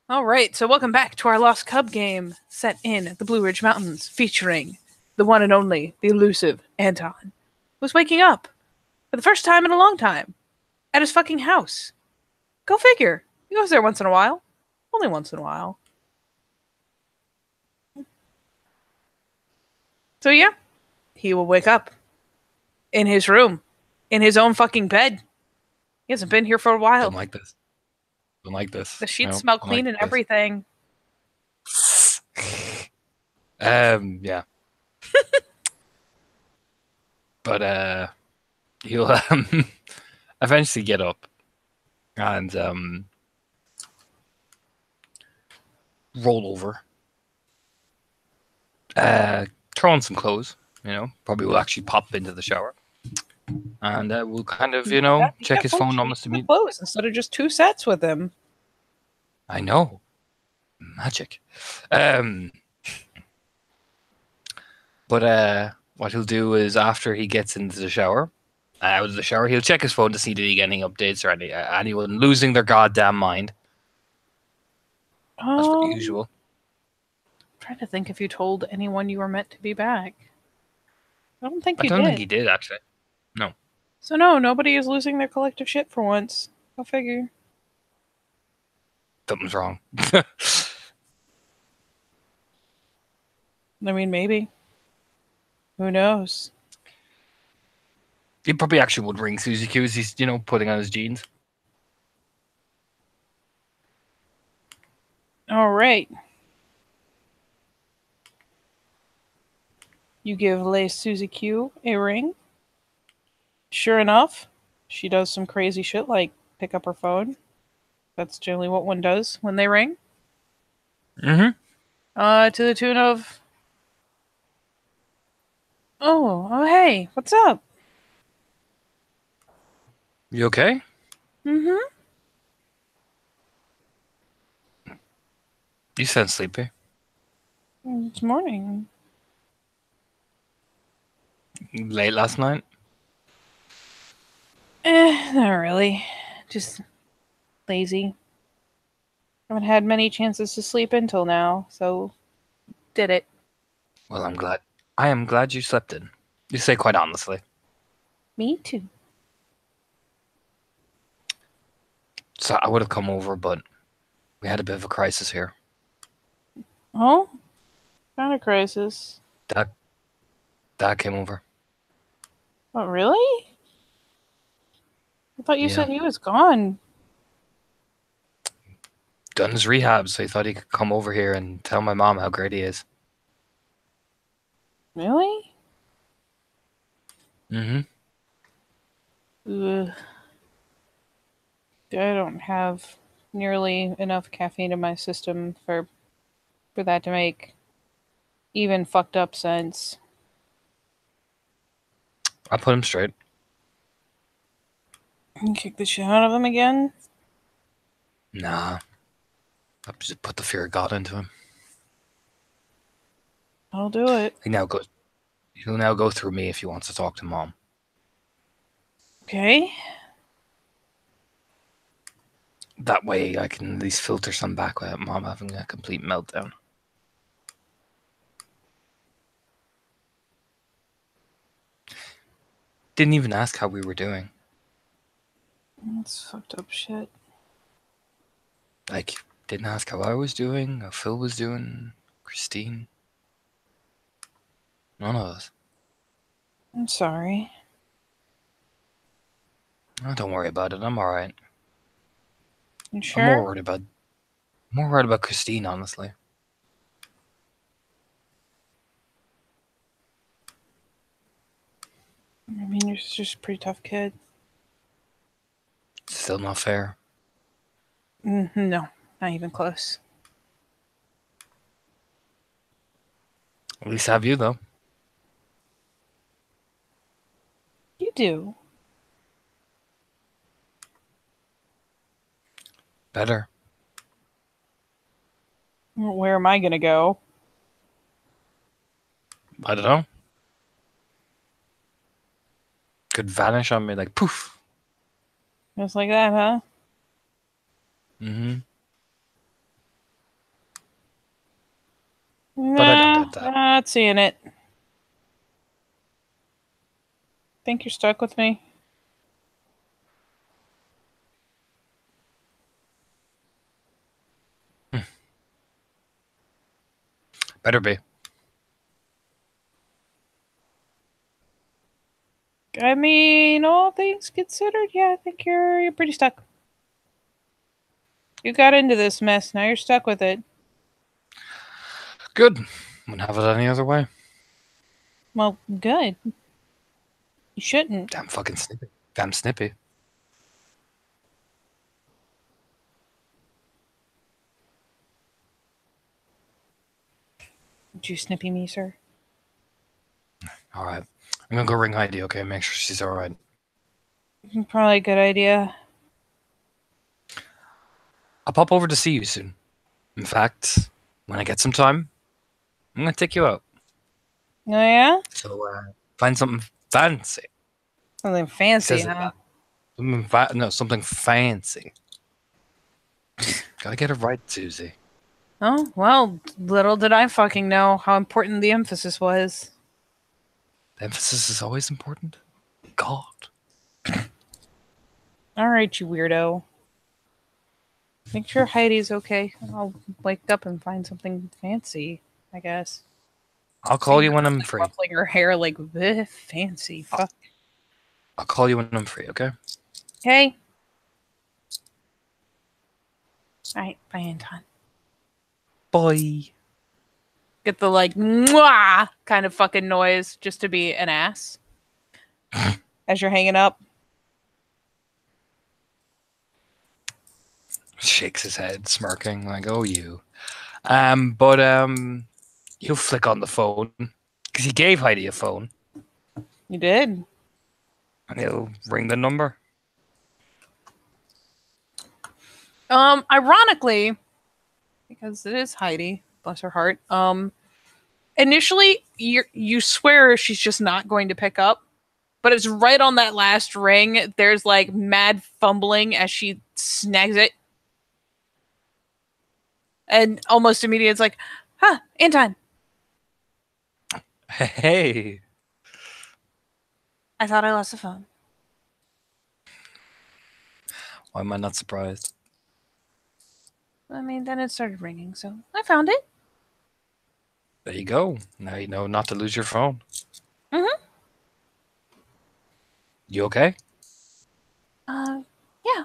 All right, so welcome back to our Lost Cub game set in the Blue Ridge Mountains, featuring the one and only, the elusive Anton, who's waking up for the first time in a long time at his fucking house. Go figure. He goes there once in a while. Only once in a while. So yeah, he will wake up in his room, in his own fucking bed. He hasn't been here for a Don't while. like this. Don't like this. The sheets No, smell don't like clean and this. everything. Yeah. But he'll eventually get up and roll over. Throw on some clothes, Probably will actually pop into the shower. And we'll kind of, check his phone almost immediately. Clothes instead of just two sets with him. I know. Magic. But what he'll do is after he gets into the shower, out of the shower, he'll check his phone to see did he get any updates or anyone losing their goddamn mind. As per usual. I'm trying to think if you told anyone you were meant to be back. I don't think I you don't did. think he did, actually. No. So no, nobody is losing their collective shit for once. Go figure. Something's wrong. I mean, maybe. Who knows? He probably actually would ring Susie Q as he's, putting on his jeans. All right. You give Lay Susie Q a ring. Sure enough, she does some crazy shit like pick up her phone. That's generally what one does when they ring. Mm-hmm. To the tune of, oh, hey, what's up? You okay? Mm-hmm. You sound sleepy. It's morning. Late last night? Not really. Just lazy. Haven't had many chances to sleep until now, so did it. Well, I am glad you slept in. You say quite honestly. Me too. So I would have come over, but we had a bit of a crisis here. Oh? Kind of crisis. Dad came over. Oh, really? I thought you said he was gone. Done his rehab, so he thought he could come over here and tell my mom how great he is. Really? Mm-hmm. Ugh. I don't have nearly enough caffeine in my system for that to make even fucked up sense. I put him straight. Kick the shit out of him again? Nah. I just put the fear of God into him. I'll do it. He'll now go through me if he wants to talk to Mom. Okay. That way I can at least filter some back without Mom having a complete meltdown. Didn't even ask how we were doing. That's fucked up shit. Like, didn't ask how I was doing, how Phil was doing, Christine. None of us. I'm sorry. Oh, don't worry about it. I'm alright. You sure? I'm more worried about Christine, honestly. I mean, you're just a pretty tough kid. Still not fair. No, not even close. At least I have you, though. You do. Better. Where am I gonna go? I don't know. Could vanish on me like poof. Just like that, huh? Mm-hmm. But I don't Nah, doubt that. not seeing it. Think you're stuck with me? Better be. I mean, all things considered, yeah, I think you're pretty stuck. You got into this mess, now you're stuck with it. Good. Wouldn't have it any other way. Well, good. You shouldn't. Damn fucking snippy. Damn snippy. Did you snippy me, sir? All right. I'm gonna go ring Heidi. Okay, make sure she's all right. Probably a good idea. I'll pop over to see you soon. In fact, when I get some time, I'm gonna take you out. Oh, yeah? So find something fancy. Something He fancy, says it huh? no, something fancy. Gotta get it right, Susie. Oh, well, little did I fucking know how important the emphasis was. The emphasis is always important. God. Alright, you weirdo. Make sure Heidi's okay. I'll wake up and find something fancy, I guess. I'll call you when I'm Like free. ruffling her hair like fancy. Fuck. I'll call you when I'm free, okay? Okay. Alright, bye, Anton. Bye. Get the like mwah kind of fucking noise just to be an ass as you're hanging up. Shakes his head, smirking, like, oh, you. But he'll flick on the phone because he gave Heidi a phone, You did. and he'll ring the number. Ironically, because it is Heidi, bless her heart. Initially you swear she's just not going to pick up, but it's right on that last ring. There's like mad fumbling as she snags it, and almost immediately it's like, huh, Anton. Hey. I thought I lost the phone. Why am I not surprised? I mean, then it started ringing, so I found it. There you go. Now you know not to lose your phone. Mm-hmm. You okay? Yeah.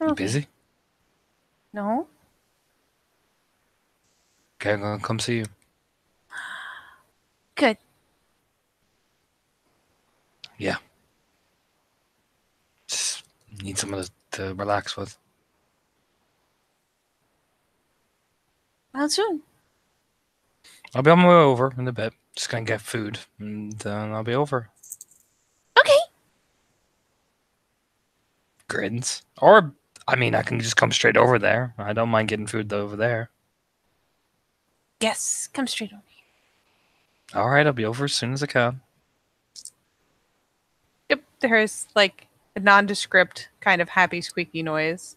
You Okay. busy? No. Okay, I'm gonna come see you. Good. Yeah. Just need someone to relax with. How soon? I'll be on my way over in a bit. Just gonna get food, and then I'll be over. Okay. Grins. Or, I mean, I can just come straight over there. I don't mind getting food over there. Yes. Come straight over here. All right, I'll be over as soon as I can. Yep. There's like a nondescript kind of happy squeaky noise.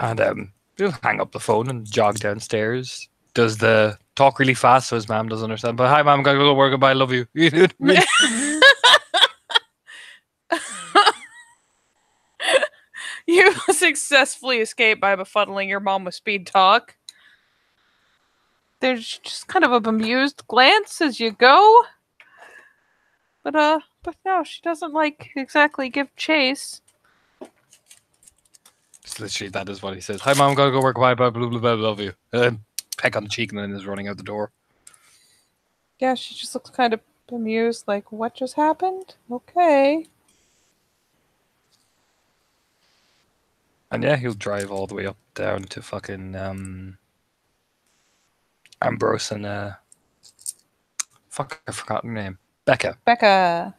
And he'll hang up the phone and jog downstairs. Does the talk really fast so his mom doesn't understand. But hi, mom, gotta go to work. Goodbye, love you. You know what I mean? You successfully escaped by befuddling your mom with speed talk. There's just kind of a bemused glance as you go. But no, she doesn't like exactly give chase. It's literally that is what he says. Hi, mom, gotta go work. Bye, bye, blah, blah, blah, love you. Peck on the cheek and then is running out the door. Yeah, she just looks kind of bemused, like, what just happened? Okay. And yeah, he'll drive all the way up down to fucking Ambrose and fuck, I forgot her name. Becca. Becca.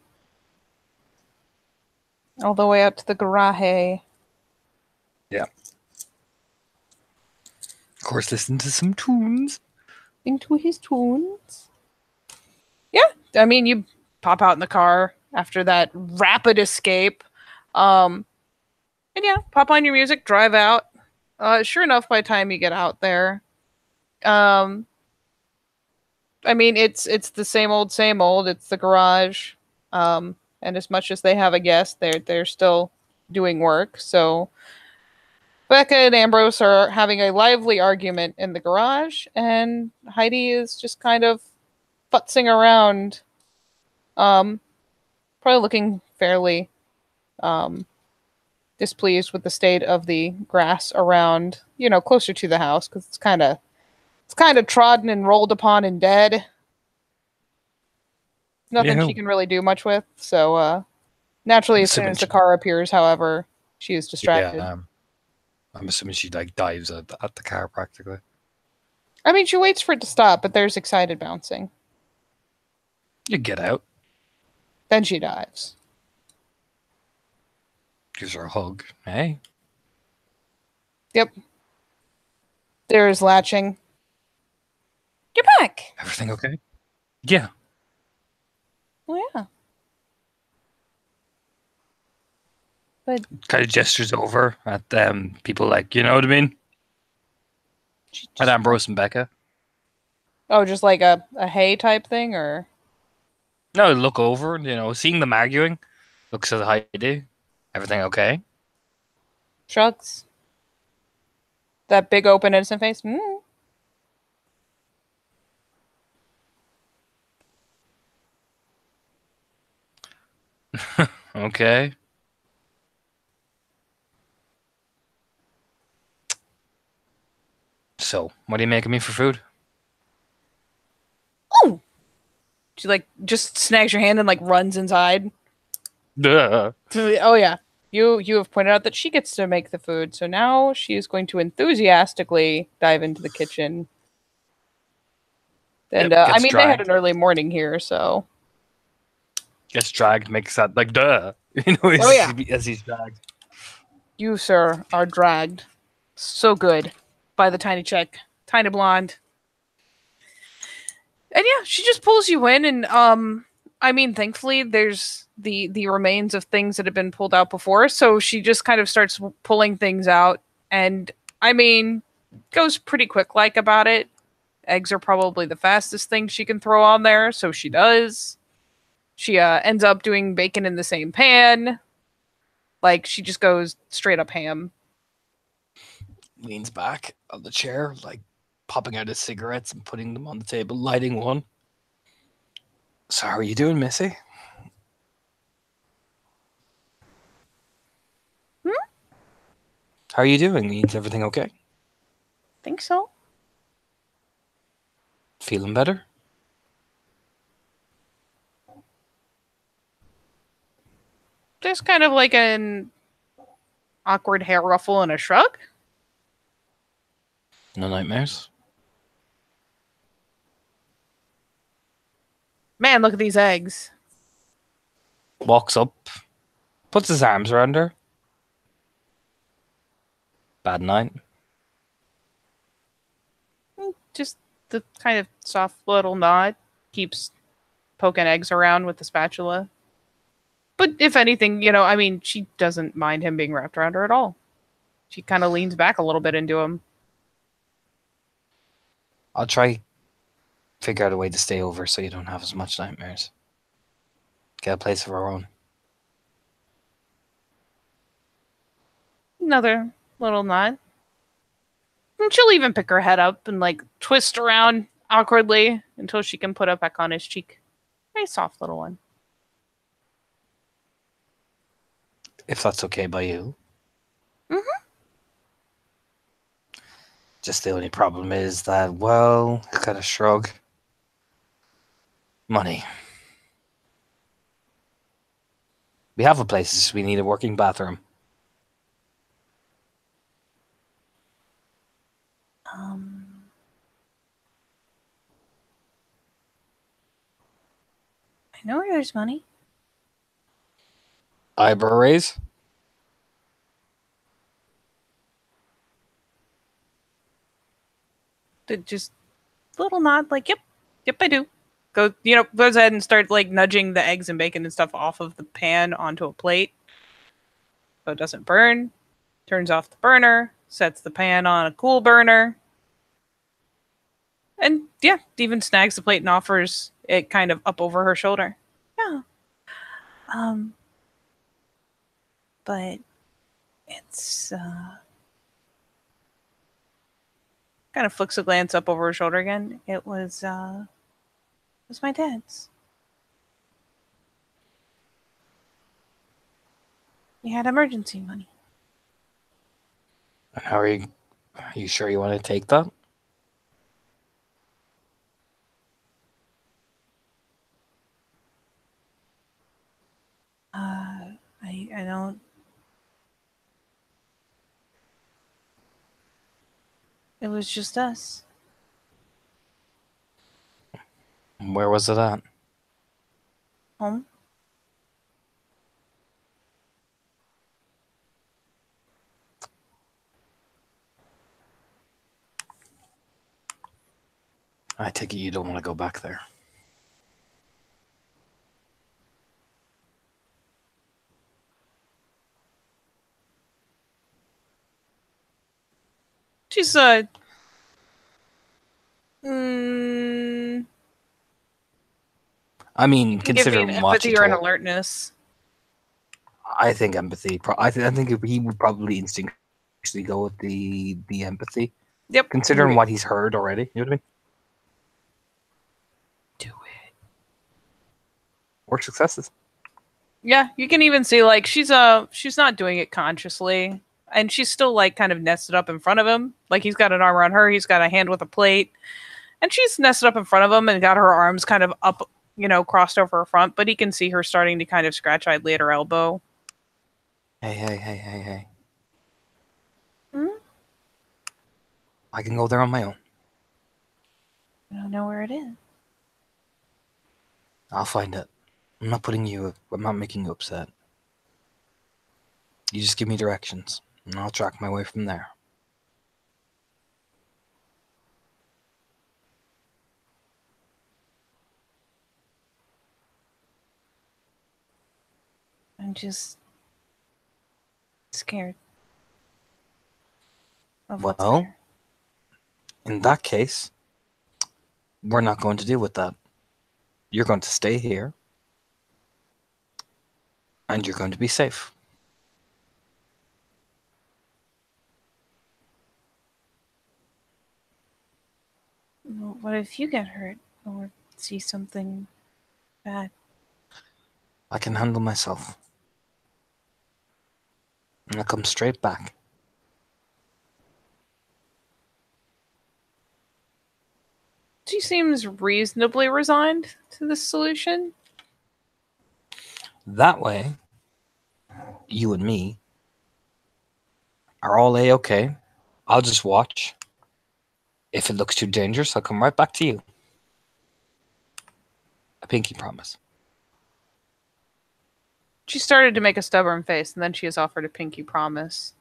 All the way out to the garage. Yeah. Of course, listen to some tunes. Into his tunes. Yeah, I mean, you pop out in the car after that rapid escape. And yeah, pop on your music, drive out. Sure enough, by the time you get out there, Um, I mean, it's the same old, same old. It's the garage. And as much as they have a guest, they're still doing work. So Becca and Ambrose are having a lively argument in the garage, and Heidi is just kind of futzing around, um, probably looking fairly um, displeased with the state of the grass around, closer to the house because it's kind of trodden and rolled upon and dead. Nothing Yeah. she can really do much with. So naturally, I'm as soon assuming as the she. car appears, however, she is Yeah. distracted. I'm assuming she like dives at the car practically. I mean, she waits for it to stop, but there's excited bouncing. You get out, Then she dives. gives her a hug. Hey, Yep. There is latching. You're back. everything okay? Yeah. Oh yeah. But Kind of gestures over at people like, you know what I mean? she At just, Ambrose and Becca. oh, just like a hay type thing, or No, look over, seeing them arguing. Looks at Heidi. Everything okay? shrugs. That big open innocent face. Mm. Okay. So, what are you making me for food? Ooh. She like just snags your hand and like runs inside. Duh. Oh yeah. You have pointed out that she gets to make the food, so now she is going to enthusiastically dive into the kitchen. And Yep, I gets mean, they had dragged. an early morning here, so Gets dragged, makes that like duh. oh yeah, As he's dragged. you sir are dragged so good by the tiny chick, tiny blonde. And yeah, she just pulls you in, and I mean, thankfully, there's the remains of things that have been pulled out before, so she just kind of starts pulling things out, and I mean, goes pretty quick like about it. Eggs are probably the fastest thing she can throw on there, so she does. She ends up doing bacon in the same pan. Like she just goes straight up ham. Leans back on the chair, like popping out his cigarettes and putting them on the table, lighting one. So, how are you doing, Missy? Hmm? How are you doing? Is everything okay? Think so. Feeling better? Just kind of like an awkward hair ruffle and a shrug. No nightmares? Man, look at these eggs. Walks up, puts his arms around her. Bad night. Just the kind of soft little nod. Keeps poking eggs around with the spatula. But if anything, I mean, she doesn't mind him being wrapped around her at all. She kind of leans back a little bit into him. I'll try figure out a way to stay over so you don't have as much nightmares. Get a place of our own. Another little nod. And she'll even pick her head up and like twist around awkwardly until she can put it back on his cheek. Very soft little one. If that's okay by you. Mm-hmm. Just the only problem is that, well, kind of shrug. Money. We have a place, it's just we need a working bathroom. I know where there's money. Eyebrow raise? Just little nod, like, yep, I do. Goes ahead and starts like nudging the eggs and bacon and stuff off of the pan onto a plate so it doesn't burn. Turns off the burner, sets the pan on a cool burner. And yeah, even snags the plate and offers it kind of up over her shoulder. Yeah. Um, but it's kind of flicks a glance up over her shoulder again. It was my dad's. He had emergency money. How are you sure you want to take that? I don't. It was just us. Where was it at? Home. I take it you don't want to go back there. She's mm, I mean, can give me an considering what you empathy or an told, alertness. I think empathy. I think he would probably instinctually go with the empathy, Yep. considering what he's heard already. You know what I mean? Do it. Work successes. Yeah, you can even see like she's not doing it consciously, and she's still like kind of nested up in front of him. Like he's got an arm around her, he's got a hand with a plate, and she's nested up in front of him and got her arms kind of up, crossed over her front. But he can see her starting to kind of scratch idly at her elbow. Hey. Hmm? I can go there on my own. I don't know where it is. I'll find it. I'm not making you upset. You just give me directions, and I'll track my way from there. I'm just scared of what's Well, there. in that case, we're not going to deal with that. You're going to stay here, and you're going to be safe. Well, what if you get hurt or see something bad? I can handle myself. And I'll come straight back. She seems reasonably resigned to this solution. That way, you and me are all A-okay. I'll just watch. If it looks too dangerous, I'll come right back to you. A pinky promise. She started to make a stubborn face, and then she has offered a pinky promise.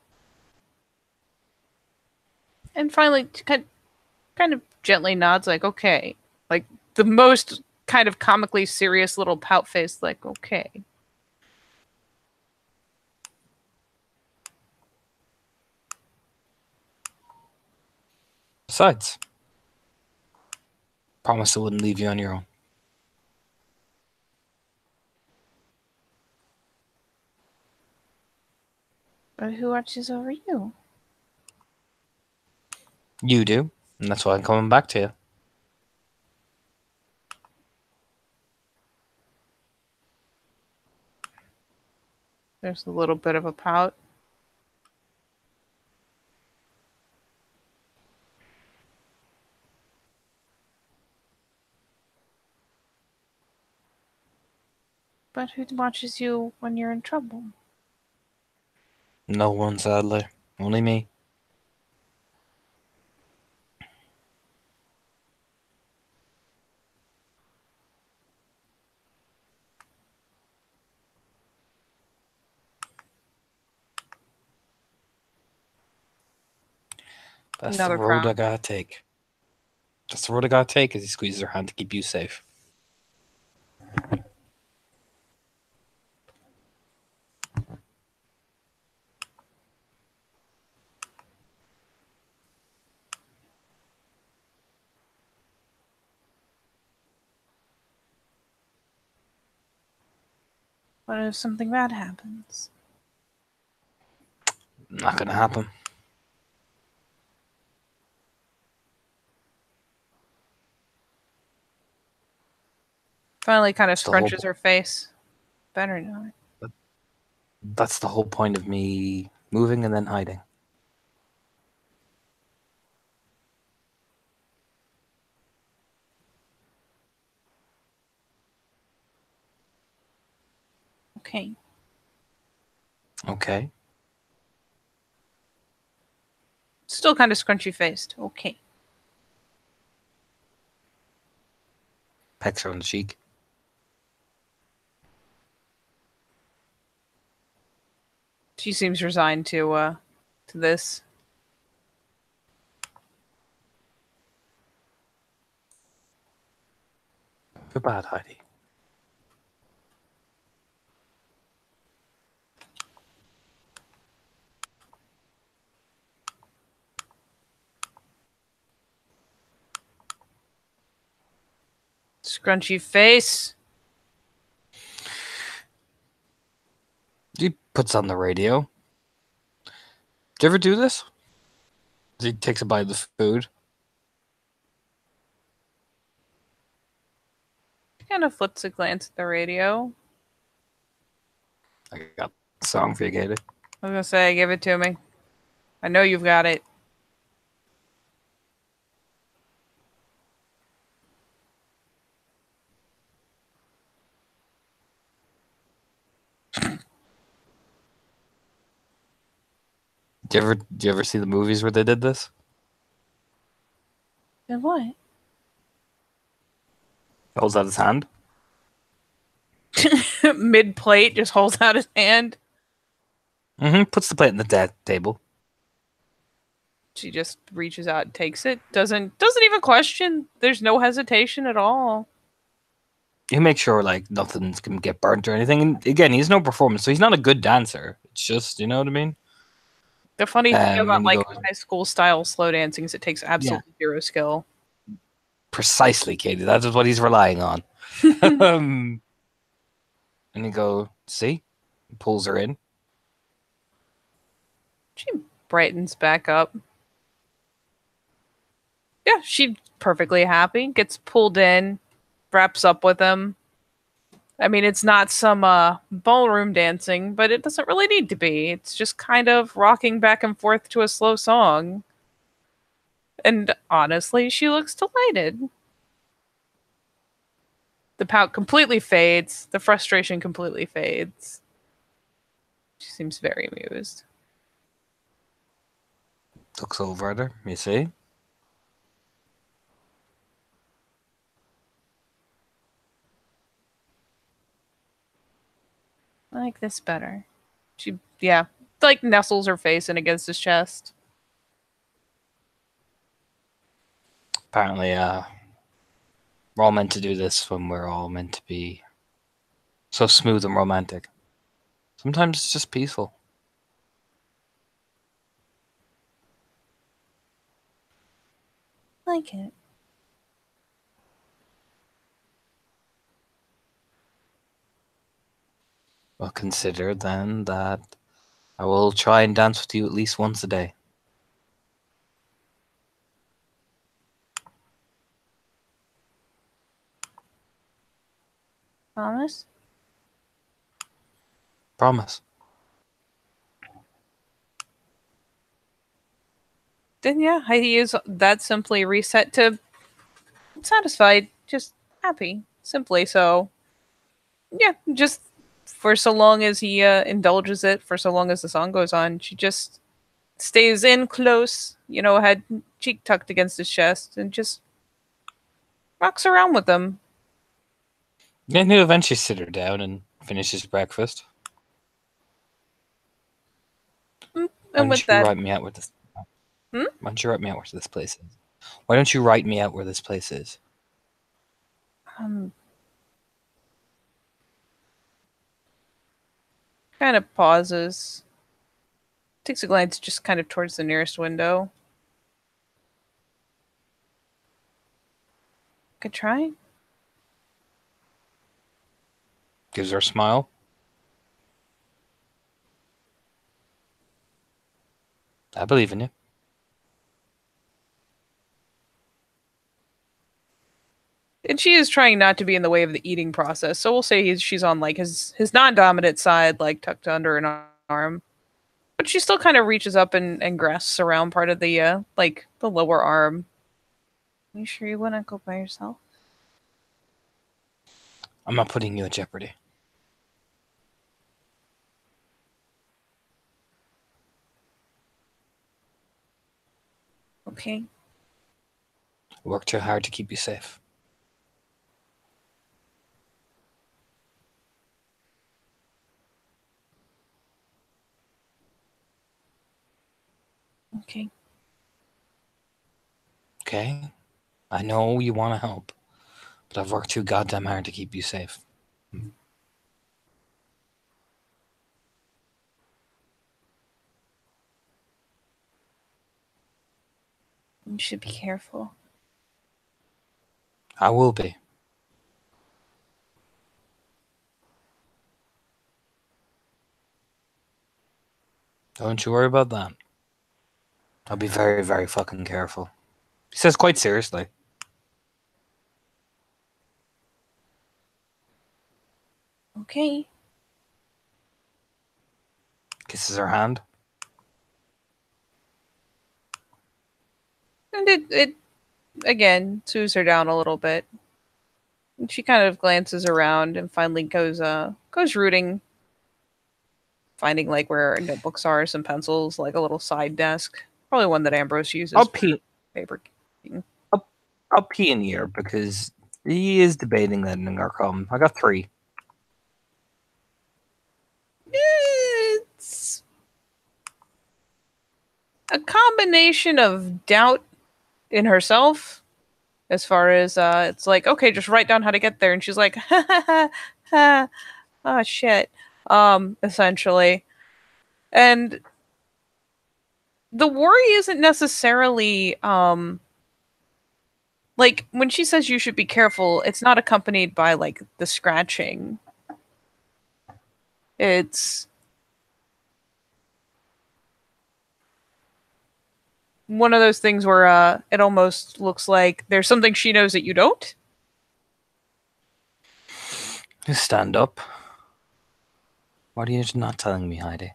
And finally, kind of gently nods, like, okay. Like, the most kind of comically serious little pout face, like, okay. Besides, promise I wouldn't leave you on your own. But who watches over you? You do, and that's why I'm coming back to you. There's a little bit of a pout. But who watches you when you're in trouble? No one, sadly. Only me. That's Another the road I frown. gotta take. That's the road I gotta take as he squeezes her hand to keep you safe. What if something bad happens? Not gonna happen. Finally kind of That's the whole. scrunches her face. Better not. That's the whole point of me moving and then hiding. Okay. Okay. Still kind of scrunchy faced. Okay. Pecks her on the cheek. She seems resigned to this. You're bad, Heidi. Scrunchy face. He puts on the radio. Do you ever do this? He takes a bite of the food. She kind of flips a glance at the radio. I got a song for you, Katie. I was gonna say, give it to me. I know you've got it. Do you ever see the movies where they did this? And what? Holds out his hand. Mid plate, just holds out his hand. Puts the plate on the table. She just reaches out and takes it. Doesn't even question. There's no hesitation at all. He makes sure like nothing's gonna get burnt or anything. And again, he's no performance, so he's not a good dancer. It's just, you know what I mean. The funny thing about And like goes, high school style slow dancing is it takes absolutely zero skill. precisely, Katie. That is what he's relying on. And he go, see, he pulls her in. She brightens back up. Yeah, she's perfectly happy. Gets pulled in, wraps up with him. I mean, it's not some ballroom dancing, but it doesn't really need to be. It's just kind of rocking back and forth to a slow song. And honestly, she looks delighted. The pout completely fades. The frustration completely fades. She seems very amused. Looks over at her. You see. I like this better. She, yeah, like nestles her face in against his chest. Apparently, we're all meant to do this when we're all meant to be so smooth and romantic. Sometimes it's just peaceful. I like it. Well, consider then that I will try and dance with you at least once a day. Promise? Promise. Then yeah, Heidi is that simply reset to satisfied, just happy, simply. So yeah, just for so long as he indulges it, for so long as the song goes on, she just stays in close, head cheek tucked against his chest, and just rocks around with him. Then he'll eventually sit her down and finish his breakfast. Why And don't with you that, write me out where this? hmm? Why don't you write me out where this place is? Why don't you write me out where this place is? um, kind of pauses, takes a glance just kind of towards the nearest window. Could try. Gives her a smile. I believe in you. And she is trying not to be in the way of the eating process, so we'll say she's on like his non-dominant side, like tucked under an arm. But she still kind of reaches up and grasps around part of the like the lower arm. Are you sure you wouldn't go by yourself? I'm not putting you at jeopardy. Okay. I work too hard to keep you safe. Okay. Okay? I know you want to help, but I've worked too goddamn hard to keep you safe. You should be careful. I will be. Don't you worry about that. I'll be very, very fucking careful. He says quite seriously. Okay. Kisses her hand. And it again soothes her down a little bit. And she kind of glances around and finally goes rooting, finding like where notebooks are, some pencils, like a little side desk. Probably one that Ambrose uses I'll for pee. paper. I'll pee in here because he is debating letting her come. I got 3. It's a combination of doubt in herself, as far as it's like, okay, just write down how to get there, and she's like, ha ha ha, ha. Oh shit, essentially. And the worry isn't necessarily like when she says you should be careful, it's not accompanied by like the scratching. It's one of those things where it almost looks like there's something she knows that you don't. You stand up. What are you not telling me, Heidi?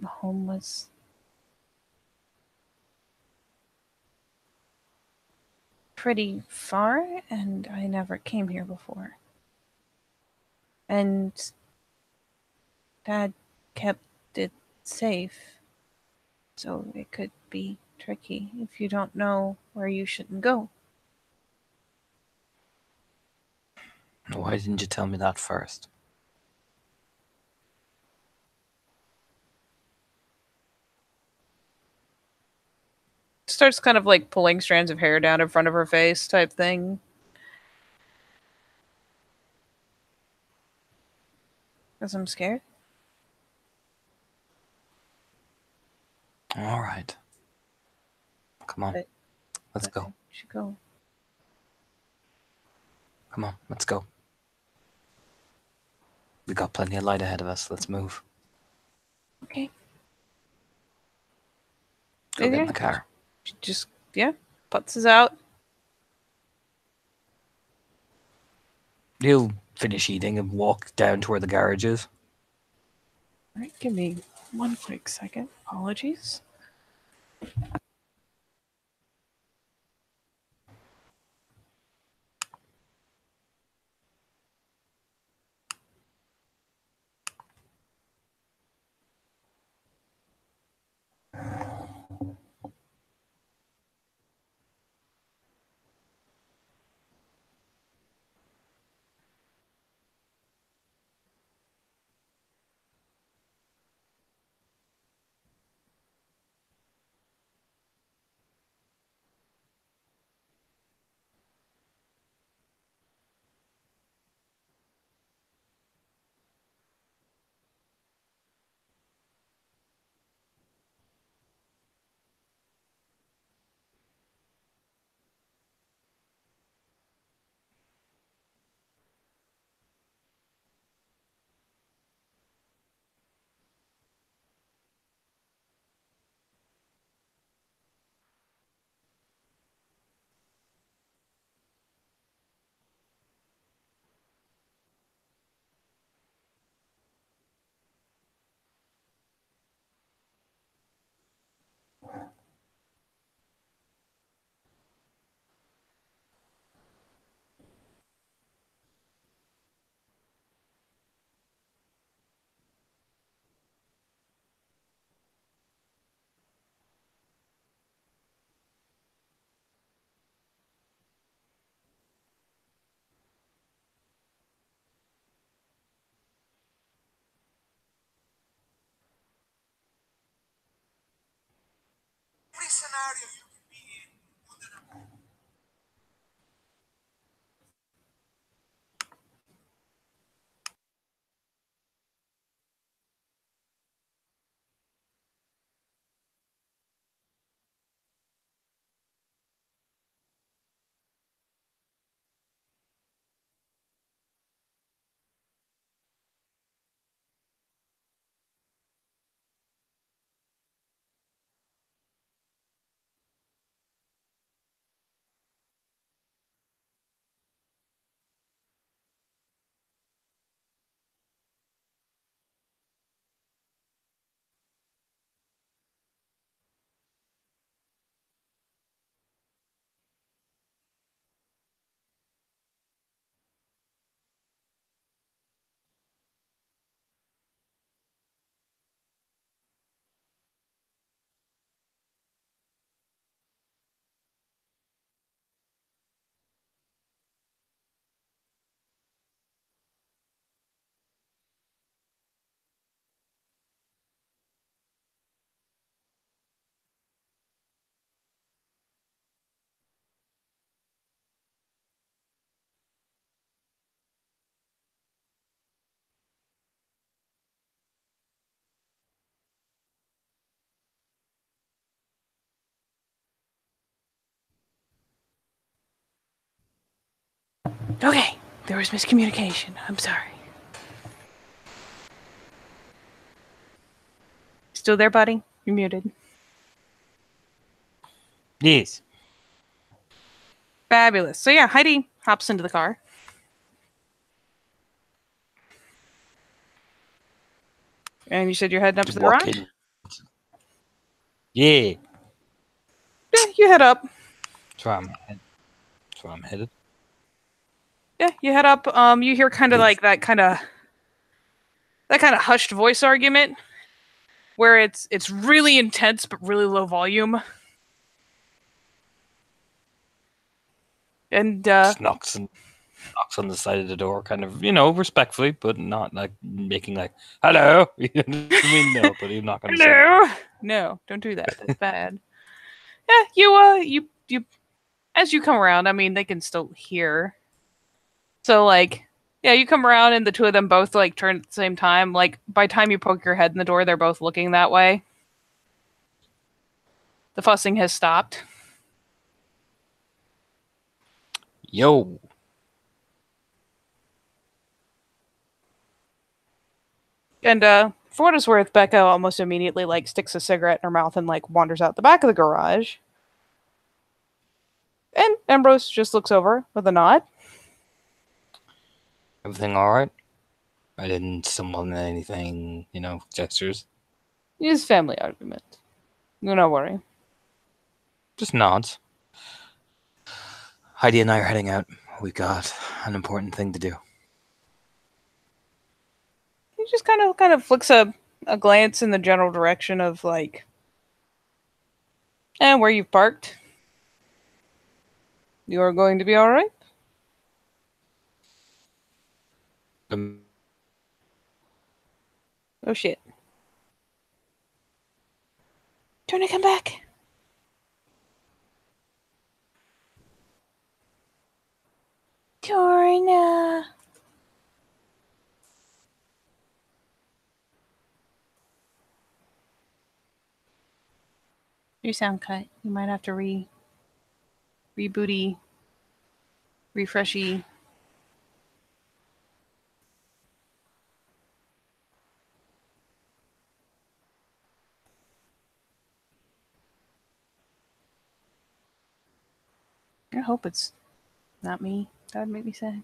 Home was pretty far, and I never came here before. And Dad kept it safe, so it could be tricky if you don't know where you shouldn't go. Why didn't you tell me that first? Starts kind of like pulling strands of hair down in front of her face type thing. Because I'm scared. All right. Come on. Let's go. I should go. Come on, let's go. We got plenty of light ahead of us. Let's move. Okay. Go get in the car. Just, yeah, puts out. He'll finish eating and walk down to where the garage is. All right, give me one quick second. Apologies. Okay, there was miscommunication. I'm sorry. Still there, buddy? You're muted. Yes. Fabulous. So yeah, Heidi hops into the car. And you said you're heading up to the Walk garage? in. Yeah. Yeah, you head up. That's where I'm headed. Yeah, you head up. You hear kind of Yes. like that kind of hushed voice argument where it's really intense but really low volume. And Just knocks on the side of the door, kind of, respectfully, but not like making like hello. You know what I mean? No, but he's not going to say. hello. No, don't do that. That's bad. Yeah, you as you come around, I mean, they can still hear. So like, yeah, you come around and the two of them both like turn at the same time. Like by the time you poke your head in the door, they're both looking that way. The fussing has stopped. Yo. And for what it's worth, Becca almost immediately like sticks a cigarette in her mouth and like wanders out the back of the garage. And Ambrose just looks over with a nod. Everything all right? I didn't stumble on anything, gestures. It's a family argument. Do not worry. Just nods. Heidi and I are heading out. We got an important thing to do. He just kind of flicks a glance in the general direction of like, where you've parked. You are going to be all right. Oh shit! Trying to come back. Torna. Your sound cut. You might have to rebooty, refreshy. I hope it's not me. That would make me sad.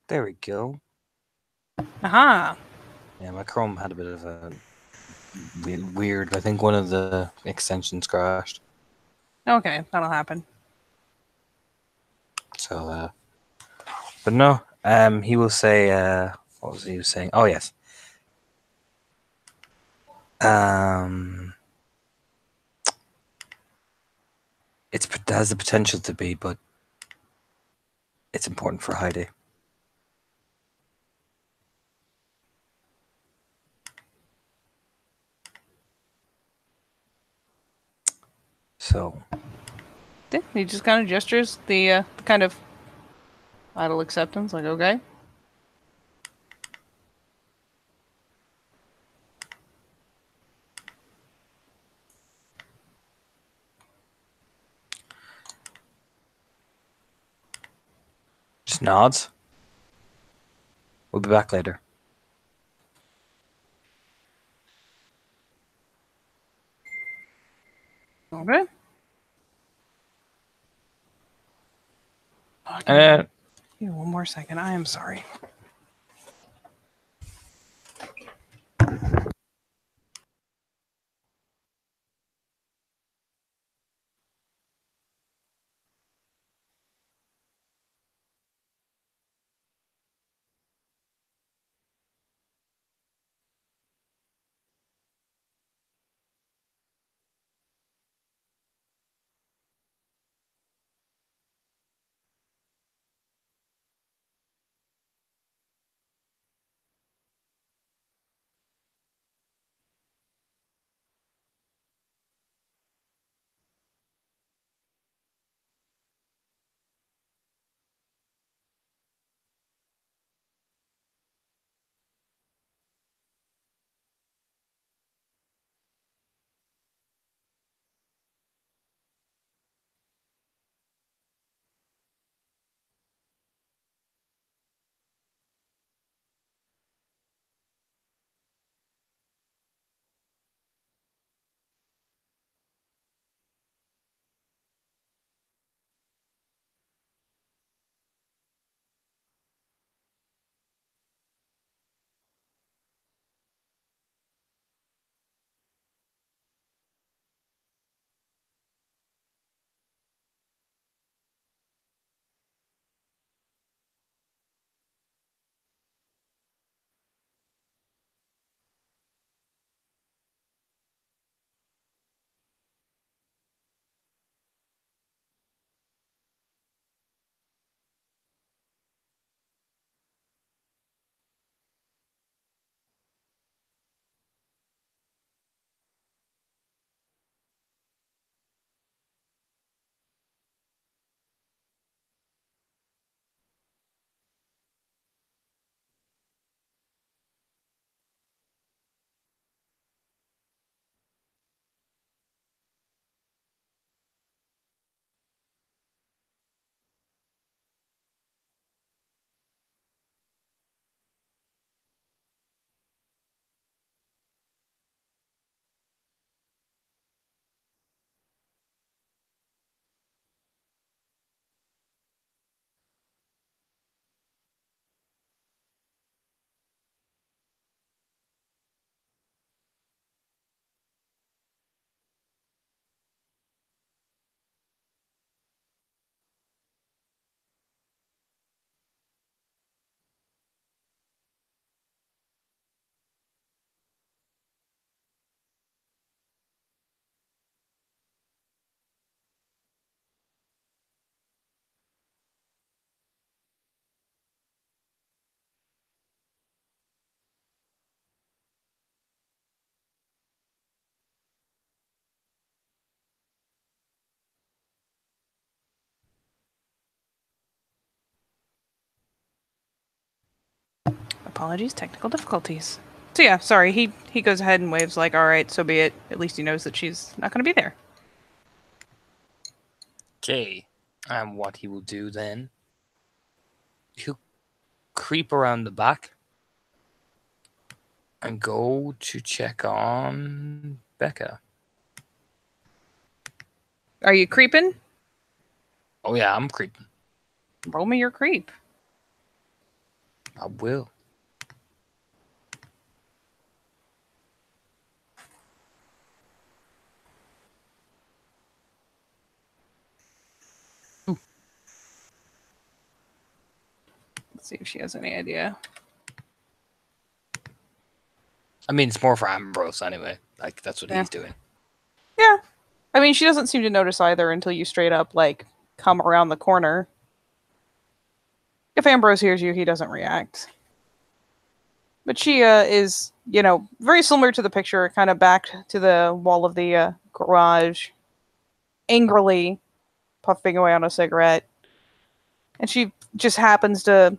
There we go. Aha. Yeah, my Chrome had a bit of a weird. I think one of the extensions crashed. Okay, that'll happen. So, but no. He will say. What was he saying? Oh yes. It has the potential to be, but it's important for Heidi. So He just kind of gestures the kind of idle acceptance, like, okay. just nods. We'll be back later. Okay. Oh, give me one more second. I am sorry. Apologies, technical difficulties. So yeah, sorry. He goes ahead and waves like, all right, so be it. At least he knows that she's not going to be there. Okay. And what he will do then, he'll creep around the back and go to check on Becca. Are you creeping? Oh yeah, I'm creeping. Roll me your creep. I will. Let's see if she has any idea. I mean, it's more for Ambrose anyway. Like, that's what Yeah. he's doing. Yeah. I mean, she doesn't seem to notice either until you straight up, like, come around the corner. If Ambrose hears you, he doesn't react. But she is, very similar to the picture, kind of back to the wall of the garage, angrily puffing away on a cigarette. And she just happens to,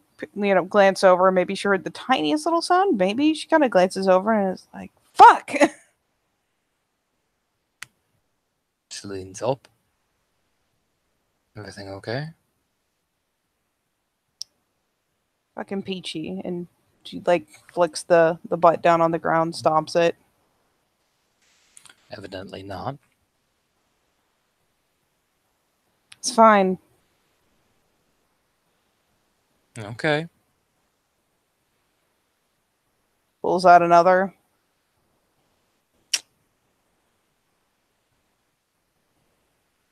glance over. Maybe she heard the tiniest little sound. Maybe she kind of glances over and is like, fuck! She leans up. Everything okay? Fucking peachy. And she, flicks the butt down on the ground, stomps it. Evidently not. It's fine. Okay. Pulls out another.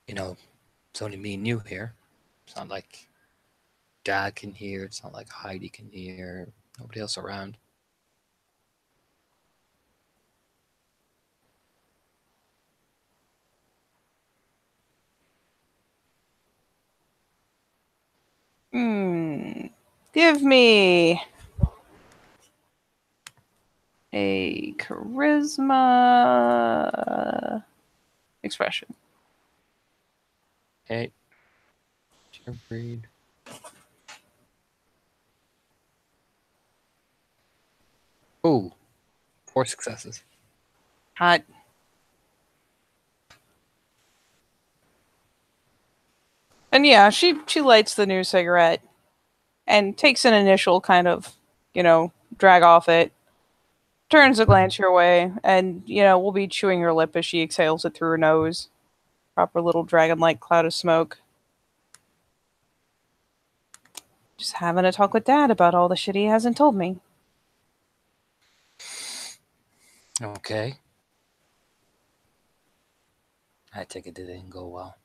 It's only me and you here. It's not like Dad can hear. It's not like Heidi can hear. Nobody else around. Give me a charisma expression. Hey. Your breed. Oh. 4 successes. Hot. And yeah, she lights the new cigarette and takes an initial kind of, drag off it. Turns a glance your way, and, will be chewing her lip as she exhales it through her nose. Proper little dragon-like cloud of smoke. Just having a talk with Dad about all the shit he hasn't told me. Okay. I take it didn't go well.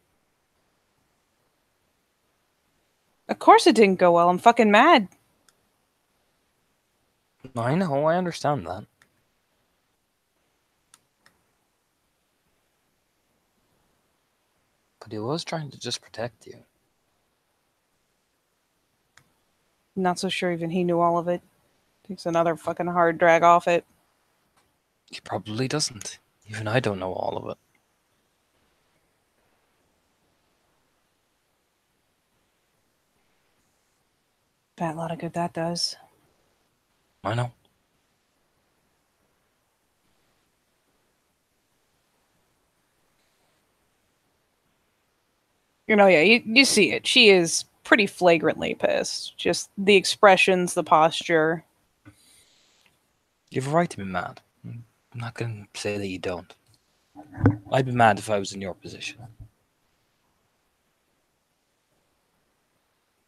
Of course it didn't go well. I'm fucking mad. I know, I understand that. But he was trying to just protect you. Not so sure even he knew all of it. Takes another fucking hard drag off it. He probably doesn't. Even I don't know all of it. Bet a lot of good that does. I know. Yeah, you see it. She is pretty flagrantly pissed. Just the expressions, the posture. You have a right to be mad. I'm not going to say that you don't. I'd be mad if I was in your position.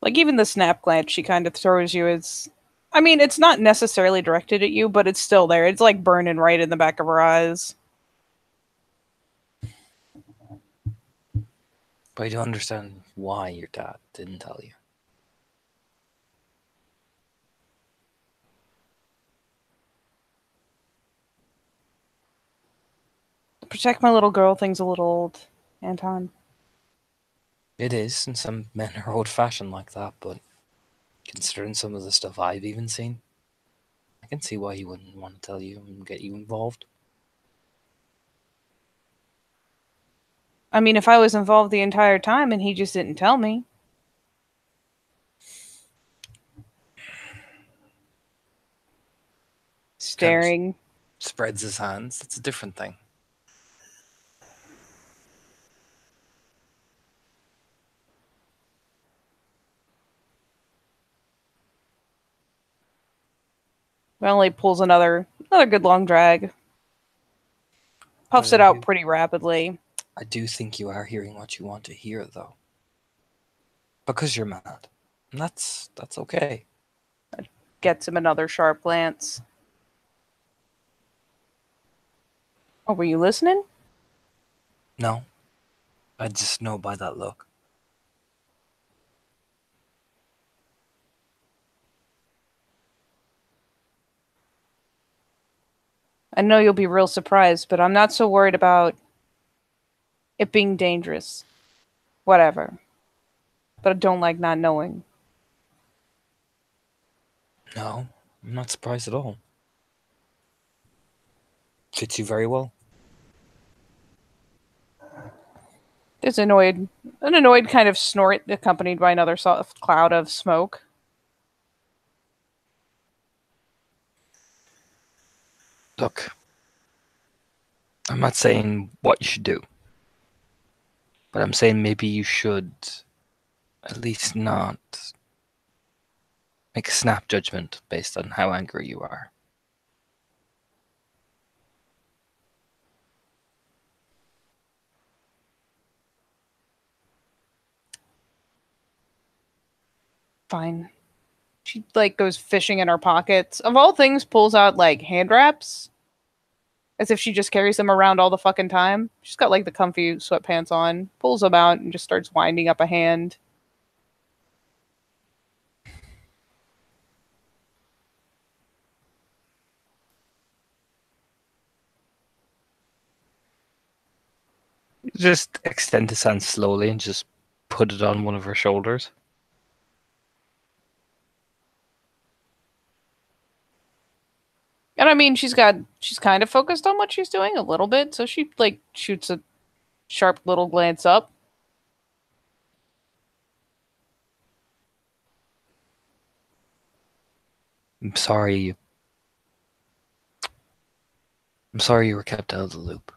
Like, even the snap glance she kind of throws you is... I mean, it's not necessarily directed at you, but it's still there. It's like burning right in the back of her eyes. But I don't understand why your dad didn't tell you. Protect my little girl thing's a little old, Anton. It is, and some men are old-fashioned like that, but considering some of the stuff I've even seen, I can see why he wouldn't want to tell you and get you involved. I mean, if I was involved the entire time and he just didn't tell me. Staring. Kind of spreads his hands. That's a different thing. Well, he pulls another good long drag. Puffs it out pretty rapidly. I do think you are hearing what you want to hear, though. Because you're mad. And that's okay. gets him another sharp glance. Oh, were you listening? No. I just know by that look. I know you'll be real surprised, but I'm not so worried about it being dangerous. Whatever. But I don't like not knowing. No, I'm not surprised at all. Fits you very well. There's an annoyed kind of snort accompanied by another soft cloud of smoke. Look, I'm not saying what you should do, but I'm saying maybe you should at least not make a snap judgment based on how angry you are. Fine. She like goes fishing in her pockets. Of all things, pulls out like hand wraps. As if she just carries them around all the fucking time. She's got like the comfy sweatpants on, pulls them out and just starts winding up a hand. Just extend his hand slowly and just put it on one of her shoulders. And I mean, she's kind of focused on what she's doing a little bit, so she like shoots a sharp little glance up. I'm sorry. I'm sorry you were kept out of the loop.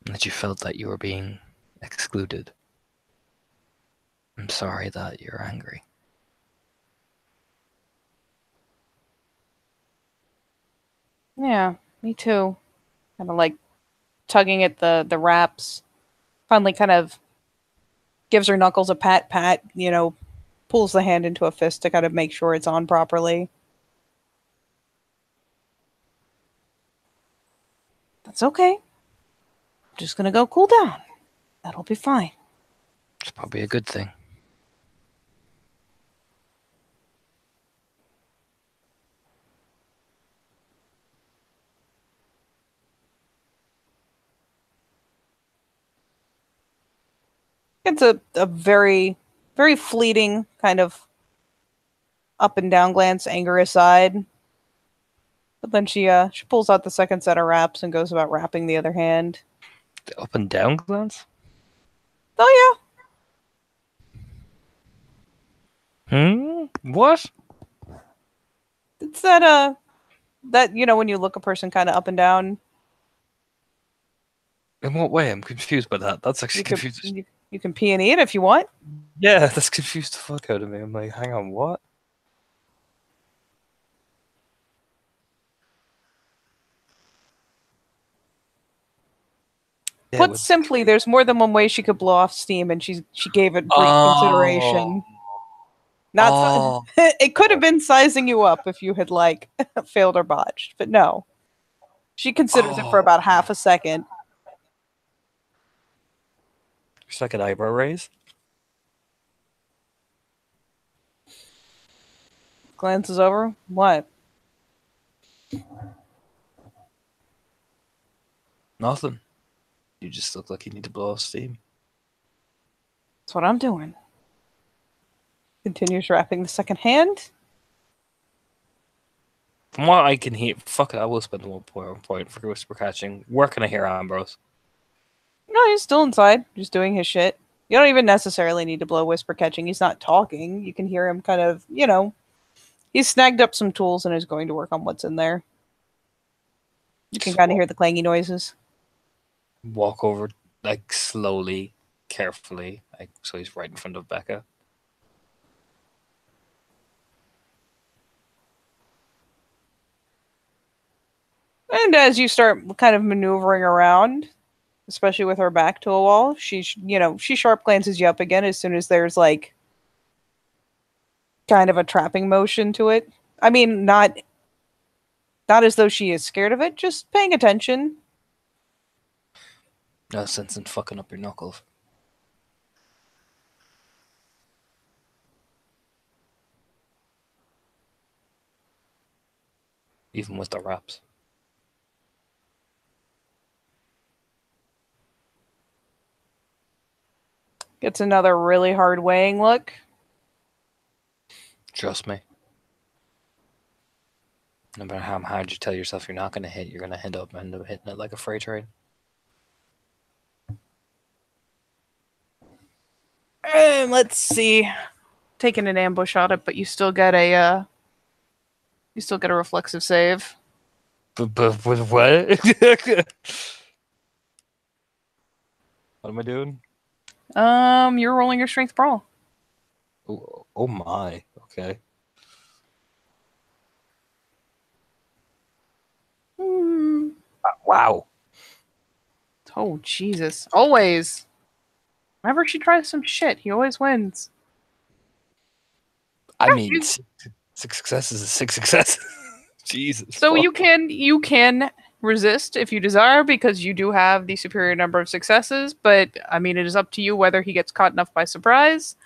And that you felt that you were being excluded. I'm sorry that you're angry. Yeah, me too. Kind of like tugging at the wraps. Finally, kind of gives her knuckles a pat, pulls the hand into a fist to kind of make sure it's on properly. That's okay. I'm just gonna go cool down. That'll be fine. It's probably a good thing. It's a very, very fleeting kind of up and down glance, anger aside. But then she pulls out the second set of wraps and goes about wrapping the other hand. The up and down glance? Oh What? yeah. It's that when you look a person kind of up and down. In what way? I'm confused by that. That's actually confusing. You can pee and eat if you want. Yeah, that's confused the fuck out of me. I'm like, hang on, what? Yeah, Put simply, there's more than one way she could blow off steam, and she gave it brief consideration. Not it could have been sizing you up if you had like failed or botched, but no. She considers it for about half a second. Second eyebrow raise. Glances over. What? Nothing. You just look like you need to blow off steam. That's what I'm doing. Continues wrapping the second hand. From what I can hear, fuck it, I will spend the 1 point for whisper catching. Where can I hear Ambrose? No, he's still inside, just doing his shit. You don't even necessarily need to blow whisper catching. He's not talking. You can hear him kind of, he's snagged up some tools and is going to work on what's in there. You can kind of hear the clangy noises. Walk over, like, slowly, carefully, like, so he's right in front of Becca. And as you start kind of maneuvering around, especially with her back to a wall, she sharp glances you up again as soon as there's like kind of a trapping motion to it. I mean, not as though she is scared of it, just paying attention. No sense in fucking up your knuckles. Even with the wraps. Gets another really hard weighing look. Trust me. No matter how hard you tell yourself you're not going to hit, you're going to end up hitting it like a freight train. And let's see. Taking an ambush on it, but you still get a reflexive save. But with what? What am I doing? You're rolling your strength brawl. Oh my. Okay. Wow. Oh, Jesus. Always. Whenever she tries some shit, he always wins. I mean, six successes is six successes. Jesus. So fuck. you can resist if you desire, because you do have the superior number of successes, but I mean, it is up to you whether he gets caught enough by surprise.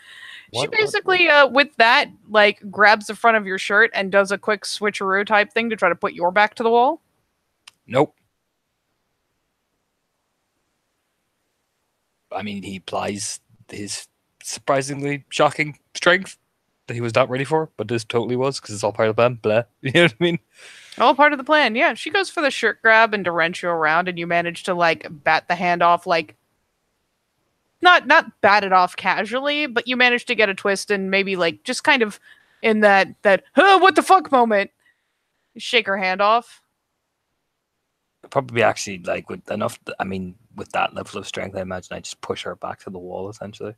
She basically, with that, like, grabs the front of your shirt and does a quick switcheroo type thing to try to put your back to the wall. Nope. I mean, he applies his surprisingly shocking strength that he was not ready for, but this totally was, because it's all part of the plan. Blah. You know what I mean? All part of the plan, yeah. She goes for the shirt grab and to wrench you around, and you manage to, like, bat the hand off, like, not bat it off casually, but you manage to get a twist and maybe, like, just kind of in that what the fuck moment, shake her hand off. Probably actually, like, with enough, I mean, with that level of strength, I imagine I just push her back to the wall, essentially.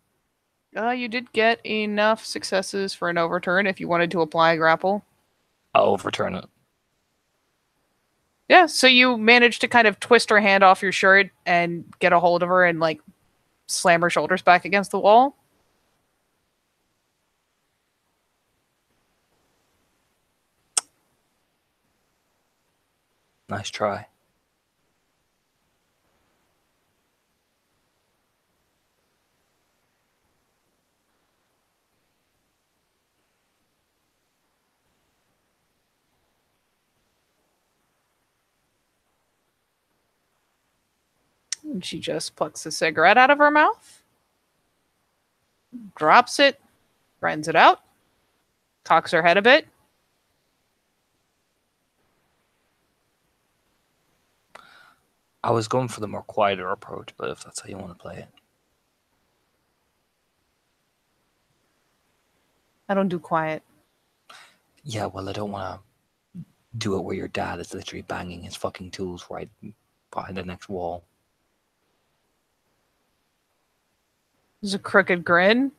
You did get enough successes for an overturn if you wanted to apply a grapple. I'll overturn it. Yeah, so you managed to kind of twist her hand off your shirt and get a hold of her and, like, slam her shoulders back against the wall. Nice try. And she just plucks a cigarette out of her mouth, drops it, grinds it out, cocks her head a bit. I was going for the more quieter approach, but if that's how you want to play it. I don't do quiet. Yeah, well, I don't want to do it where your dad is literally banging his fucking tools right behind the next wall. There's a crooked grin.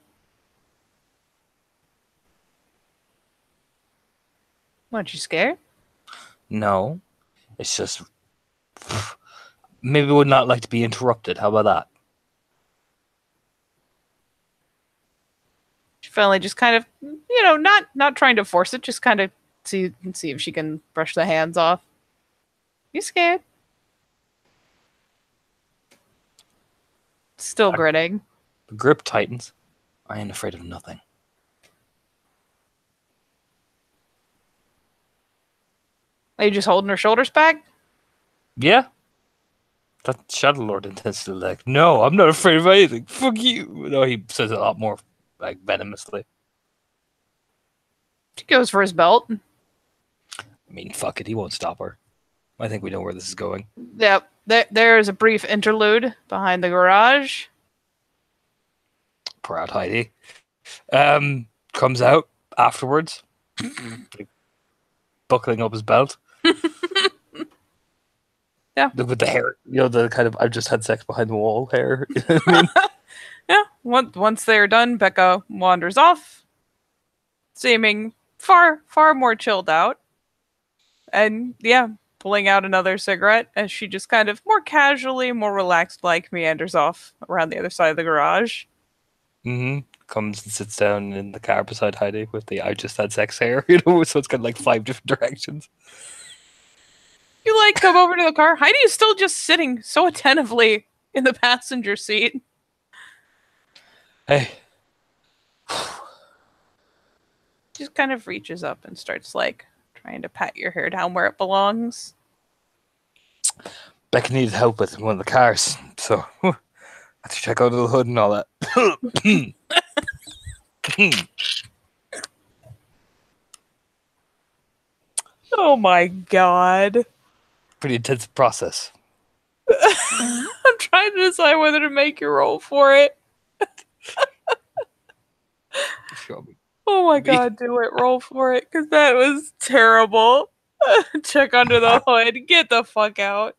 What, you scared? No, it's just maybe would not like to be interrupted. How about that? She finally just kind of, not trying to force it, just kind of see if she can brush the hands off. You scared? Still grinning. The grip tightens. I ain't afraid of nothing. Are you just holding her shoulders back? Yeah. That Shadow Lord intensely like, no, I'm not afraid of anything. Fuck you. No, he says it a lot more, like, venomously. She goes for his belt. I mean, fuck it, he won't stop her. I think we know where this is going. Yep. There's a brief interlude behind the garage. Proud Heidi. Comes out afterwards, like, buckling up his belt. Yeah. With the hair, the kind of I've just had sex behind the wall hair. You know what I mean? Yeah. Once they're done, Becca wanders off, seeming far more chilled out, and yeah, pulling out another cigarette as she just kind of more casually, more relaxed, like meanders off around the other side of the garage. Mm-hmm. comes and sits down in the car beside Heidi with the "I just had sex" hair, you know, so it's got like 5 different directions. You like come over to the car. Heidi is still just sitting so attentively in the passenger seat. Hey, Just kind of reaches up and starts like trying to pat your hair down where it belongs. Becky needed help with one of the cars, so I had to check out the hood and all that. Oh my god. Pretty intense process. I'm trying to decide whether to make you roll for it. Oh my god, do it. Roll for it, because that was terrible. Check under the hood. Get the fuck out.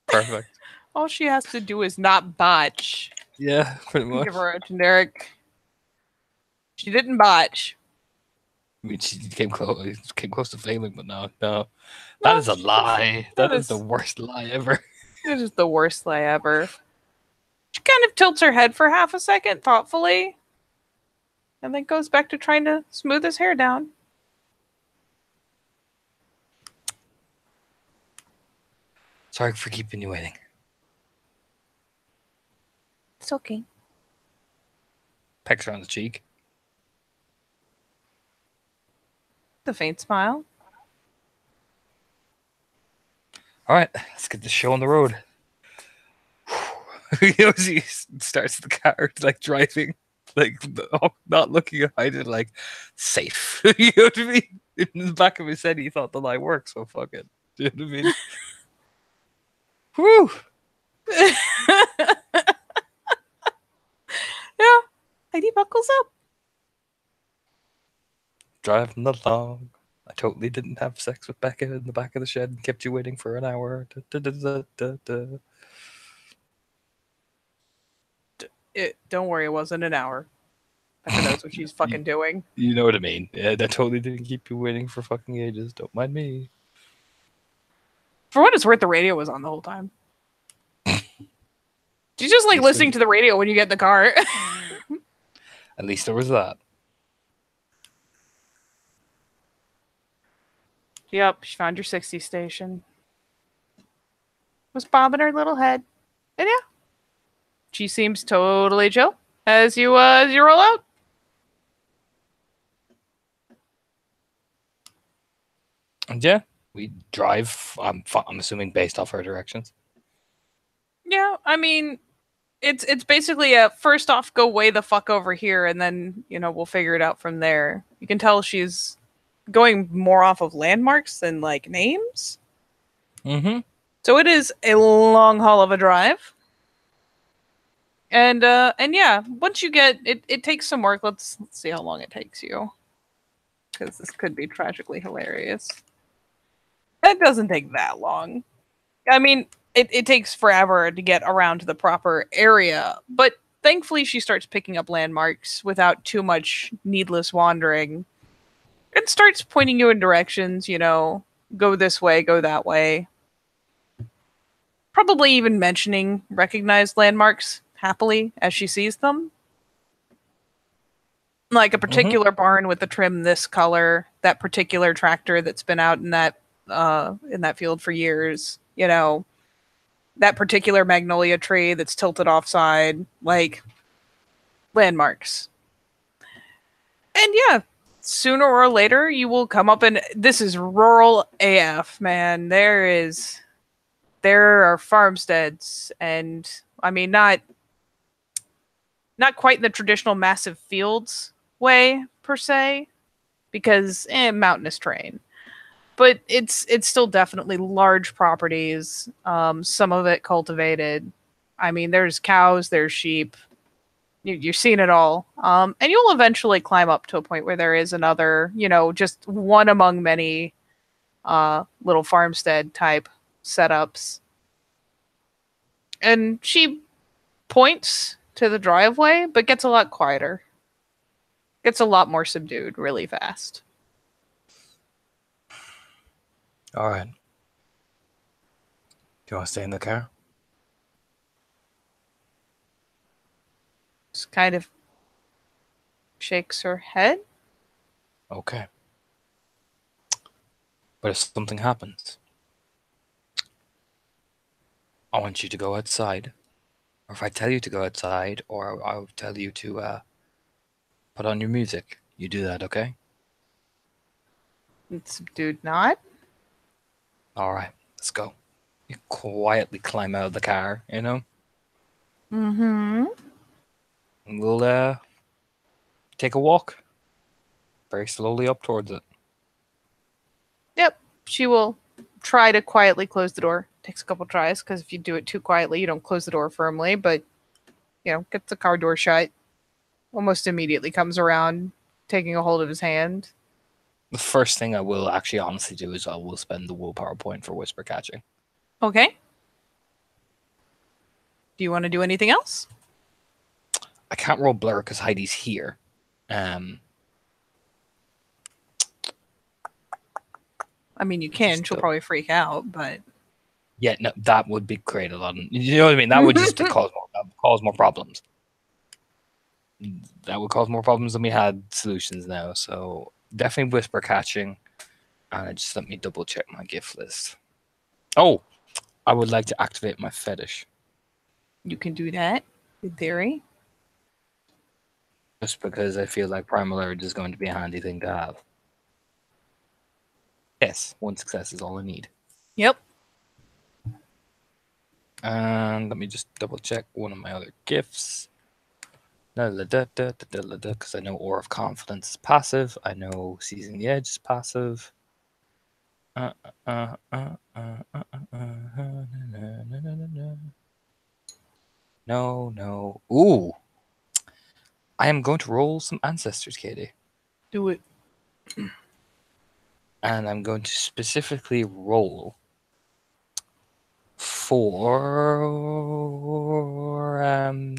Perfect. All she has to do is not botch. Yeah, pretty much. Give her a generic. She didn't botch. I mean, she came close to failing, but no. That is a lie. That is the worst lie ever. It is the worst lie ever. She kind of tilts her head for half a second, thoughtfully, and then goes back to trying to smooth his hair down. Sorry for keeping you waiting. It's okay. Pecks her on the cheek. The faint smile. All right, let's get this show on the road. You know, she starts the car, like driving, like not looking at Heidi, like safe. You know what I mean? In the back of his head, he thought the lie worked, so fuck it. Do you know what I mean? Whew. Yeah, Heidi buckles up. Driving along. I totally didn't have sex with Becca in the back of the shed and kept you waiting for an hour. Don't worry, it wasn't an hour. Becca knows what she's fucking doing. You know what I mean? Yeah, that totally didn't keep you waiting for fucking ages. Don't mind me. For what it's worth, the radio was on the whole time. She's just like listening to the radio when you get in the car. At least there was that. Yep, she found your 60 station. Was bobbing her little head. And yeah, she seems totally chill as you roll out. And yeah, we drive. I'm assuming based off her directions. Yeah, I mean, it's basically a first off, go way the fuck over here, and then we'll figure it out from there. You can tell she's going more off of landmarks than like names. Mm-hmm. So it is a long haul of a drive. And yeah, once you get it takes some work. Let's see how long it takes you, because this could be tragically hilarious. It doesn't take that long. I mean, it takes forever to get around to the proper area, but thankfully she starts picking up landmarks without too much needless wandering. It starts pointing you in directions, go this way, go that way. Probably even mentioning recognized landmarks happily as she sees them. Like a particular barn with the trim this color, that particular tractor that's been out in that field for years, that particular magnolia tree that's tilted offside, like landmarks. And yeah, sooner or later you will come up, and this is rural AF, man. There are farmsteads, and I mean not quite in the traditional massive fields way per se, because mountainous terrain. But it's still definitely large properties, some of it cultivated. I mean, there's cows, there's sheep. You're seeing it all. And you'll eventually climb up to a point where there is another, just one among many little farmstead type setups. And she points to the driveway, but gets a lot quieter. Gets a lot more subdued really fast. All right. Do you want to stay in the car? Just kind of shakes her head. Okay. But if something happens, I want you to go outside. Or if I tell you to go outside, or I'll tell you to put on your music, you do that, okay? And subdued nod. All right, let's go. You quietly climb out of the car, you know? Mm-hmm. And we'll take a walk very slowly up towards it. Yep. She will try to quietly close the door. Takes a couple tries, because if you do it too quietly, you don't close the door firmly, but, gets the car door shut. Almost immediately comes around, taking a hold of his hand. The first thing I will actually honestly do is I will spend the willpower point for whisper catching. Okay. Do you want to do anything else? I can't roll blur because Heidi's here. I mean, you can. She'll probably freak out, but... Yeah, no, that would be great. You know what I mean? That would just cause more problems. That would cause more problems than we had solutions now. So definitely whisper catching. And just let me double check my gift list. Oh, I would like to activate my fetish. You can do that, in theory. Just because I feel like Primal Urge is going to be a handy thing to have. Yes, one success is all I need. Yep. And let me just double check one of my other gifts. Because I know Aura of Confidence is passive. I know Seizing the Edge is passive. No. Ooh. I am going to roll some Ancestors, Katie. Do it. And I'm going to specifically roll for... I'm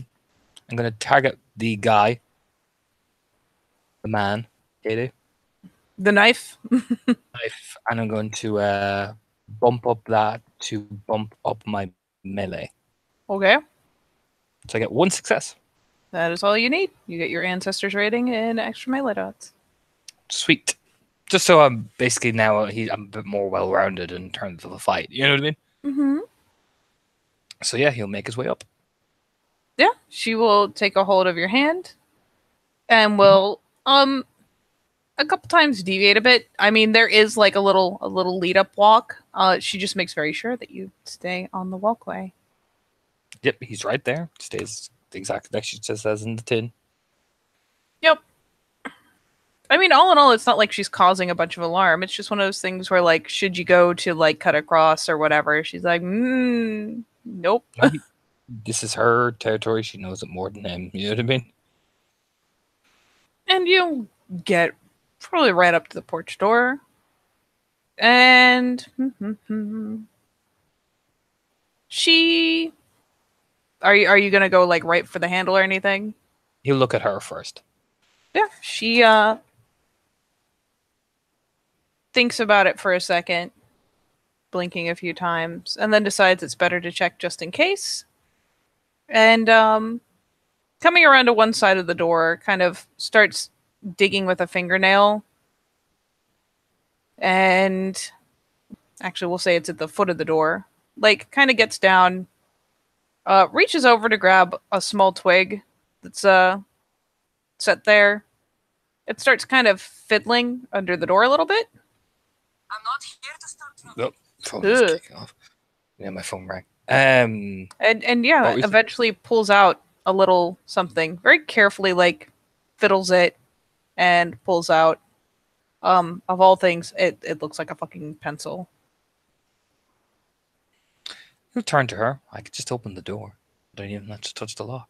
going to target the guy. The man, Katie. The knife? Knife. And I'm going to bump up that to bump up my melee. Okay. So I get one success. That is all you need. You get your ancestors rating and extra melee dots. Sweet. Just so I'm basically now I'm a bit more well-rounded in terms of the fight. You know what I mean? Mm-hmm. So yeah, he'll make his way up. Yeah, she will take a hold of your hand and will a couple times deviate a bit. I mean, there is like a little lead up walk. She just makes very sure that you stay on the walkway. Yep, he's right there. Stays exactly like she just says in the tin. Yep. I mean, all in all, it's not like she's causing a bunch of alarm. It's just one of those things where, like, should you go to, like, cut across or whatever, she's like, nope. This is her territory. She knows it more than him. You know what I mean? And you get probably right up to the porch door. And she... Are you gonna go, like, right for the handle or anything? He'll look at her first. Yeah, she, thinks about it for a second, blinking a few times, and then decides it's better to check just in case. And coming around to one side of the door, kind of starts digging with a fingernail. And actually, we'll say it's at the foot of the door. Like, kind of gets down, reaches over to grab a small twig that's set there. It starts kind of fiddling under the door a little bit. I'm not here to start trouble. Nope. Phone is kicking off. Yeah, my phone rang. And yeah, eventually pulls out a little something very carefully, like fiddles it and pulls out. Of all things, it looks like a fucking pencil. He'll turn to her. I could just open the door. I don't even have to touch the lock.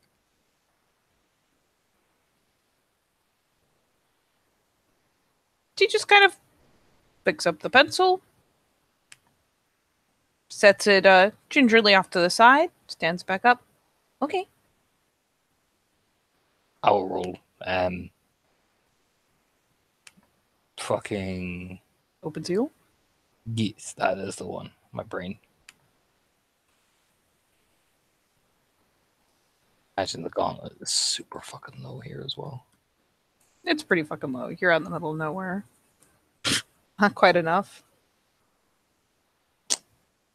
She just kind of picks up the pencil, sets it gingerly off to the side, stands back up. Okay. I will roll Fucking Open seal. yes, that is the one. My brain. Imagine the gauntlet is super fucking low here as well. It's pretty fucking low. You're out in the middle of nowhere. Not quite enough.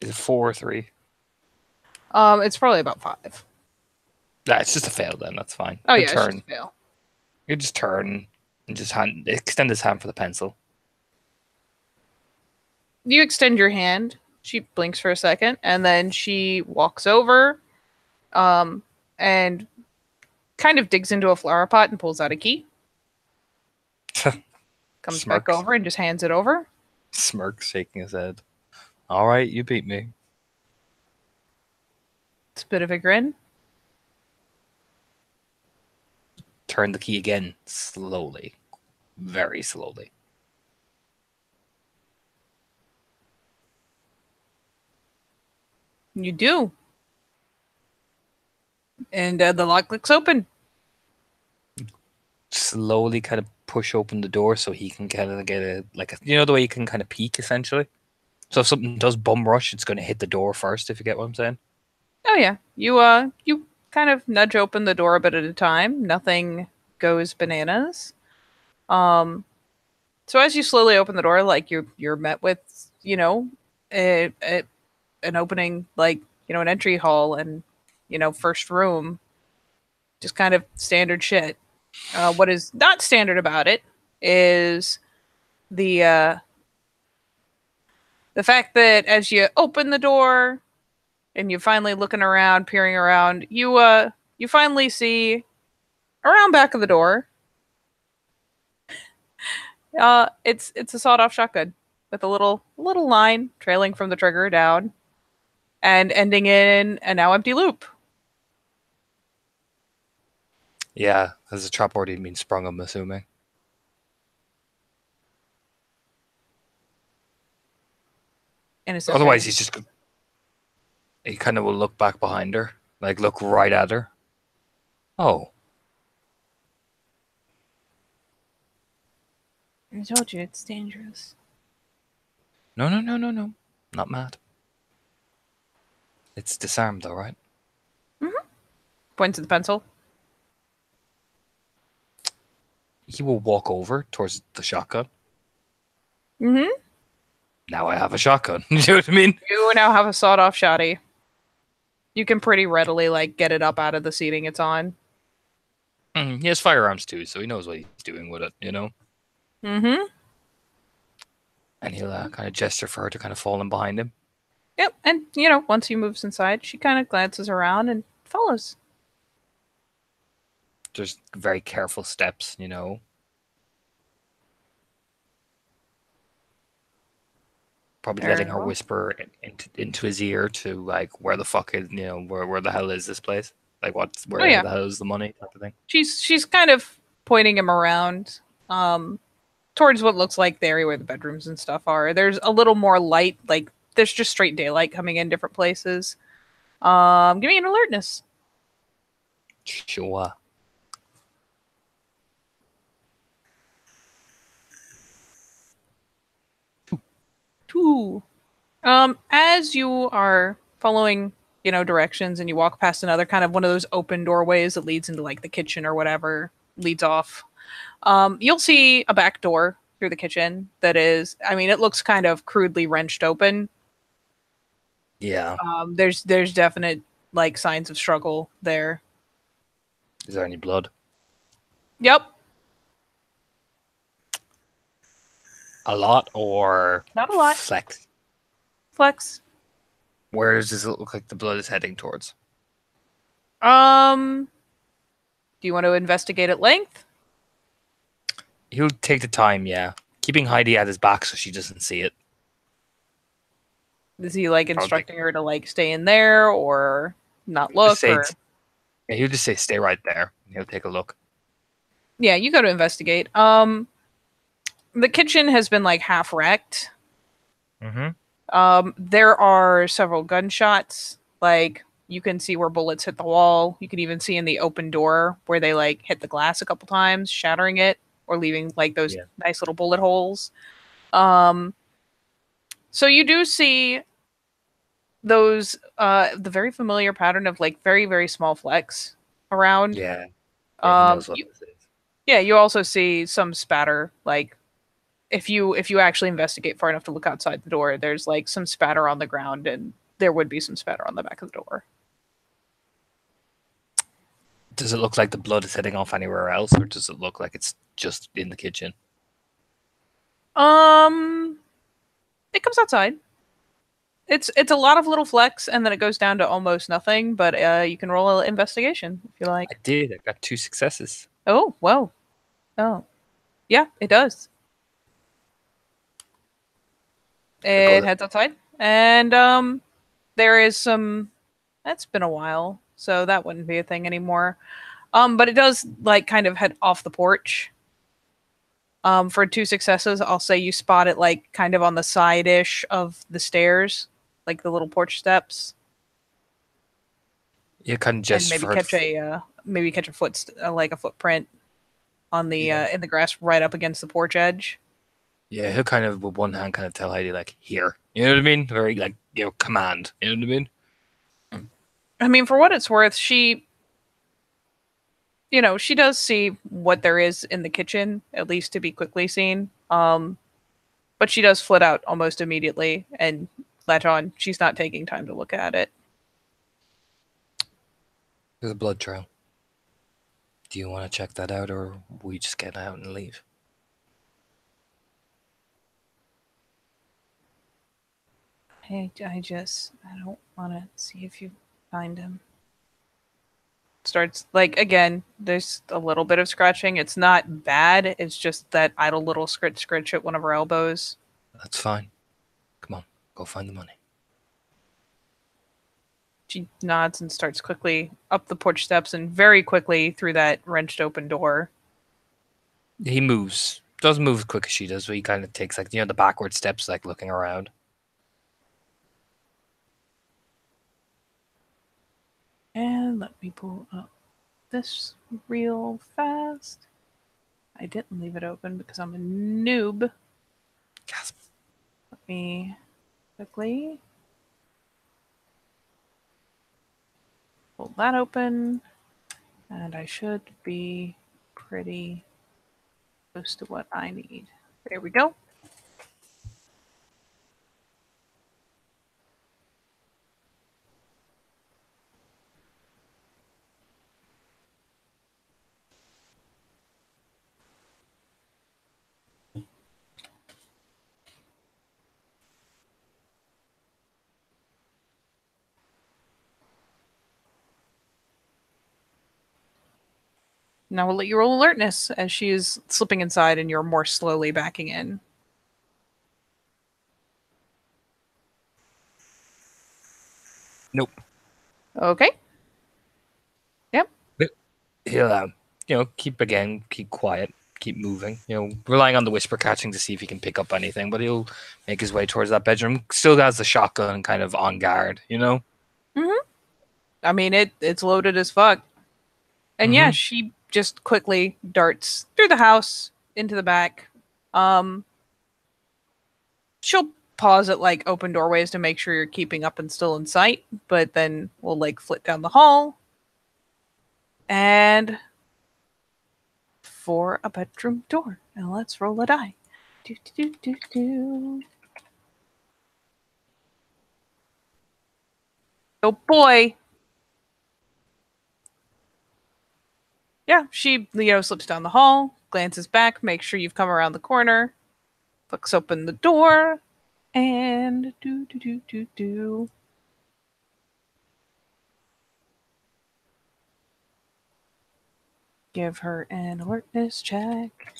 Is it 4 or 3? It's probably about 5. Nah, it's just a fail then. That's fine. Oh Good yeah, turn. it's just a fail. You just turn and just extend his hand for the pencil. You extend your hand. She blinks for a second, and then she walks over, and kind of digs into a flower pot and pulls out a key. Comes back Smirks. over and just hands it over. Smirks, shaking his head. All right, you beat me. It's a bit of a grin. Turn the key again, slowly, very slowly. You do. And the lock clicks open. Slowly kind of push open the door so he can kind of get the way you can kind of peek essentially. So if something does bum rush, it's going to hit the door first. If you get what I'm saying. Oh yeah. You kind of nudge open the door a bit at a time. Nothing goes bananas. So as you slowly open the door, like you're met with, a an opening, like, an entry hall and, first room. Just kind of standard shit. What is not standard about it is the fact that as you open the door and you're finally looking around, peering around, you finally see around back of the door. It's a sawed-off shotgun with a little line trailing from the trigger down and ending in a now empty loop. Yeah, has the trap already been sprung? I'm assuming. And it's Otherwise, he kind of will look back behind her, like look right at her. Oh, I told you it's dangerous. no, not mad. It's disarmed though, right? Points at the pencil. He will walk over towards the shotgun. Mm-hmm. Now I have a shotgun. You know what I mean? You now have a sawed-off shotty. You can pretty readily get it up out of the seating it's on. He has firearms too, so he knows what he's doing with it. Mm-hmm. And he'll kind of gesture for her to kind of fall in behind him. Yep. And once he moves inside, she kind of glances around and follows. There's very careful steps, Probably Very letting her well. whisper into his ear to like, where the fuck is, where the hell is this place? Like, where the hell is the money, type of thing. She's kind of pointing him around, towards what looks like the area where the bedrooms and stuff are. There's a little more light, like there's just straight daylight coming in different places. Give me an alertness. Sure. Two. As you are following, directions and you walk past another kind of one of those open doorways that leads into like the kitchen or whatever leads off, you'll see a back door through the kitchen that is, it looks kind of crudely wrenched open. Yeah. There's definite like signs of struggle there. Is there any blood? Yep. A lot or Not a lot. Flex. Where does it look like the blood is heading towards? Do you want to investigate at length? He'll take the time, yeah. Keeping Heidi at his back so she doesn't see it. Is he like instructing her to like stay in there or not look? Yeah, he'll just say stay right there. He'll take a look. Yeah, you go to investigate. The kitchen has been like half wrecked. Mm-hmm. There are several gunshots. Like you can see where bullets hit the wall. You can even see in the open door where they like hit the glass a couple times, shattering it. or leaving like those Yeah. nice little bullet holes. So you do see those the very familiar pattern of like very, very small flecks around. Yeah. Yeah, he knows what You, this is. yeah, you also see some spatter. Like if you actually investigate far enough to look outside the door, there's like some spatter on the ground, and there would be some spatter on the back of the door. Does it look like the blood is heading off anywhere else, or does it look like it's just in the kitchen? It comes outside. It's a lot of little flecks, and then it goes down to almost nothing. But you can roll an investigation if you like. I did. I got 2 successes. Oh, whoa. Oh, yeah, it does. It heads outside, and there is some. That's been a while, so that wouldn't be a thing anymore. But it does like kind of head off the porch. For 2 successes, I'll say you spot it like kind of on the side-ish of the stairs, like the little porch steps, You kind of and just maybe catch a like a footprint on the in the grass right up against the porch edge. yeah, he'll kind of with one hand kind of tell Heidi like here. You know what I mean? Very like command. You know what I mean? I mean, for what it's worth, she she does see what there is in the kitchen, at least to be quickly seen. But she does flit out almost immediately and latch on. She's not taking time to look at it. There's a blood trail. Do you want to check that out, or we just get out and leave? I don't want to see if you find him. Starts like again. There's a little bit of scratching. It's not bad. It's just that idle little scritch at one of her elbows. That's fine. Come on, go find the money. She nods and starts quickly up the porch steps and very quickly through that wrenched open door. He moves. Doesn't move as quick as she does, but he kind of takes like the backward steps, like looking around. And let me pull up this real fast. I didn't leave it open because I'm a noob. Gasp. Let me quickly pull that open. And I should be pretty close to what I need. There we go. Now we'll let you roll alertness as she is slipping inside and you're more slowly backing in. Nope. Okay. Yep. He'll keep quiet, keep moving. Relying on the whisper catching to see if he can pick up anything. But he'll make his way towards that bedroom. Still has the shotgun kind of on guard. Mm-hmm. I mean, it's loaded as fuck. And yeah, she just quickly darts through the house into the back. She'll pause at like open doorways to make sure you're keeping up and still in sight, but then we'll like flit down the hall. And for a bedroom door. Now let's roll a die. Do, do, do, do, do. Oh boy. Yeah, she slips down the hall, glances back, makes sure you've come around the corner, flicks open the door, and do. Give her an alertness check.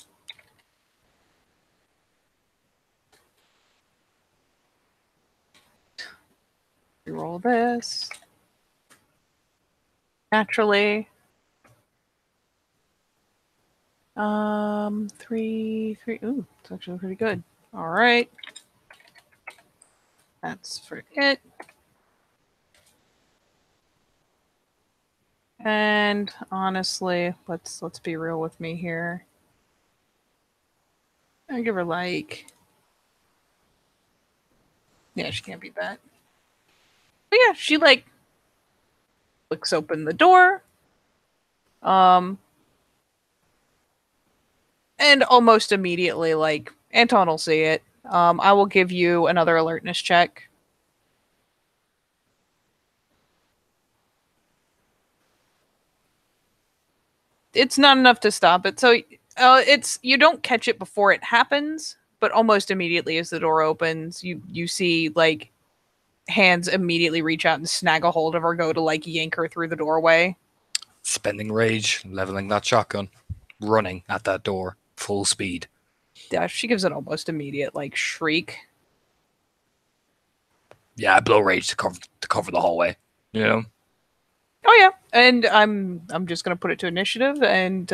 Roll this. Naturally. 3. Ooh, it's actually pretty good. All right. That's for it. And honestly, let's be real with me here. I give her like, yeah, she can't beat that. But yeah, she like flicks open the door. And almost immediately, like, Anton will see it. I will give you another alertness check. It's not enough to stop it. So it's you don't catch it before it happens, but almost immediately as the door opens, you see like hands immediately reach out and snag a hold of her, go to like yank her through the doorway. Spending rage, leveling that shotgun, running at that door, full speed. Yeah, she gives an almost immediate like shriek. Yeah, I blow rage to cover the hallway. You know. Oh yeah, and I'm just gonna put it to initiative. And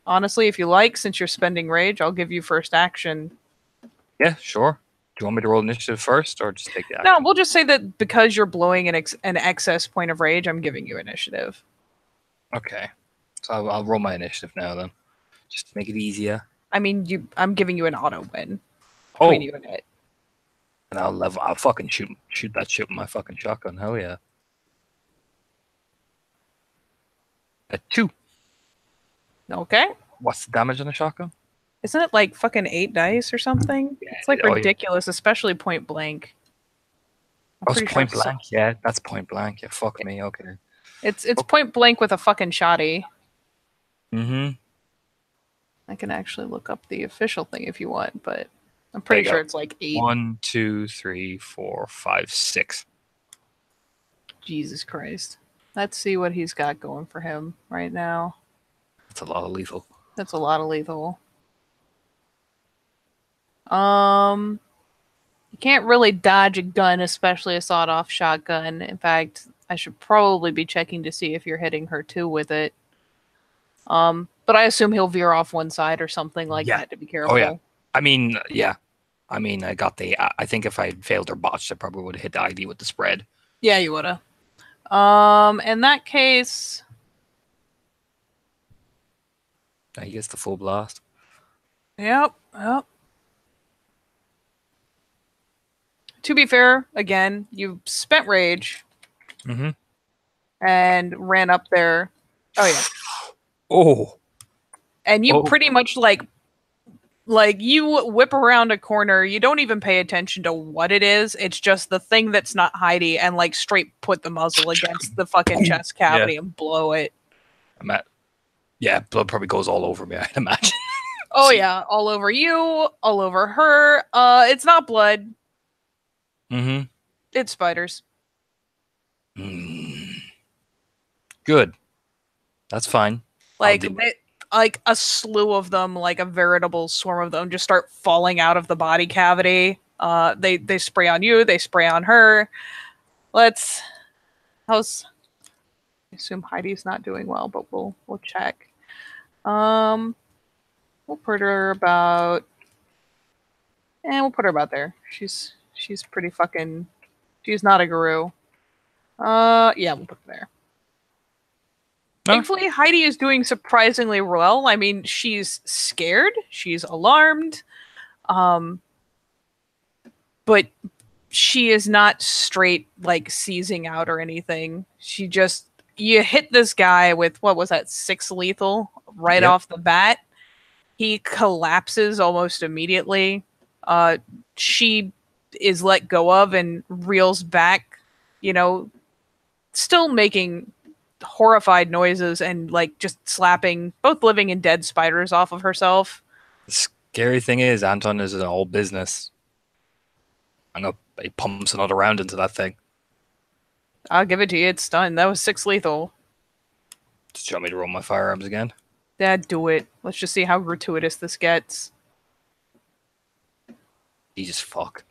honestly, if you like, since you're spending rage, I'll give you first action. Yeah, sure. Do you want me to roll initiative first, or just take the action? No, we'll just say that because you're blowing an excess point of rage, I'm giving you initiative. Okay. So I'll roll my initiative now then, just to make it easier. I mean, I'm giving you an auto win Oh, between you and it. and I'll fucking shoot that shit with my fucking shotgun. Hell yeah. A 2. Okay. What's the damage on a shotgun? Isn't it like fucking 8 dice or something? Yeah, It's like oh, yeah. ridiculous, especially point blank. I'm Oh, it's pretty sure point blank. Yeah, that's point blank. Yeah, fuck me. Okay. It's point blank with a fucking shotty. Mm-hmm. I can actually look up the official thing if you want, but I'm There pretty you sure go. it's like 8. 1, 2, 3, 4, 5, 6. Jesus Christ. Let's see what he's got going for him right now. That's a lot of lethal. That's a lot of lethal. You can't really dodge a gun, especially a sawed-off shotgun. In fact, I should probably be checking to see if you're hitting her too with it. But I assume he'll veer off one side or something like that to be careful. Oh yeah. I mean, yeah. I mean, I got the. I think if I had failed or botched, I probably would have hit the ID with the spread. Yeah, you woulda. In that case, I guess the full blast. yep. To be fair, again, you spent rage Mm-hmm. and ran up there. Oh yeah. Oh. And you Oh. pretty much like you whip around a corner, you don't even pay attention to what it is. It's just the thing that's not Heidi, and like straight put the muzzle against the fucking chest cavity and blow it. Yeah, blood probably goes all over me, I'd imagine. Oh yeah, all over you, all over her. It's not blood. Mm-hmm. It's spiders. Good. That's fine. Like like a slew of them, like a veritable swarm of them, just start falling out of the body cavity. They spray on you, they spray on her. I assume Heidi's not doing well, but we'll check. We'll put her about we'll put her about there. She's pretty fucking she's not a guru. Yeah, we'll put her there. Thankfully, Heidi is doing surprisingly well. I mean, she's scared, she's alarmed, but she is not straight like seizing out or anything. She just you hit this guy with what was that 6 lethal right off the bat. He collapses almost immediately. She is let go of and reels back, still making horrified noises and like just slapping both living and dead spiders off of herself. The scary thing is, Anton is an old business. I'm gonna he pumps another round into that thing. I'll give it to you. It's done. That was 6 lethal. Just you want me to roll my firearms again? Dad, do it. Let's just see how gratuitous this gets. Jesus fuck.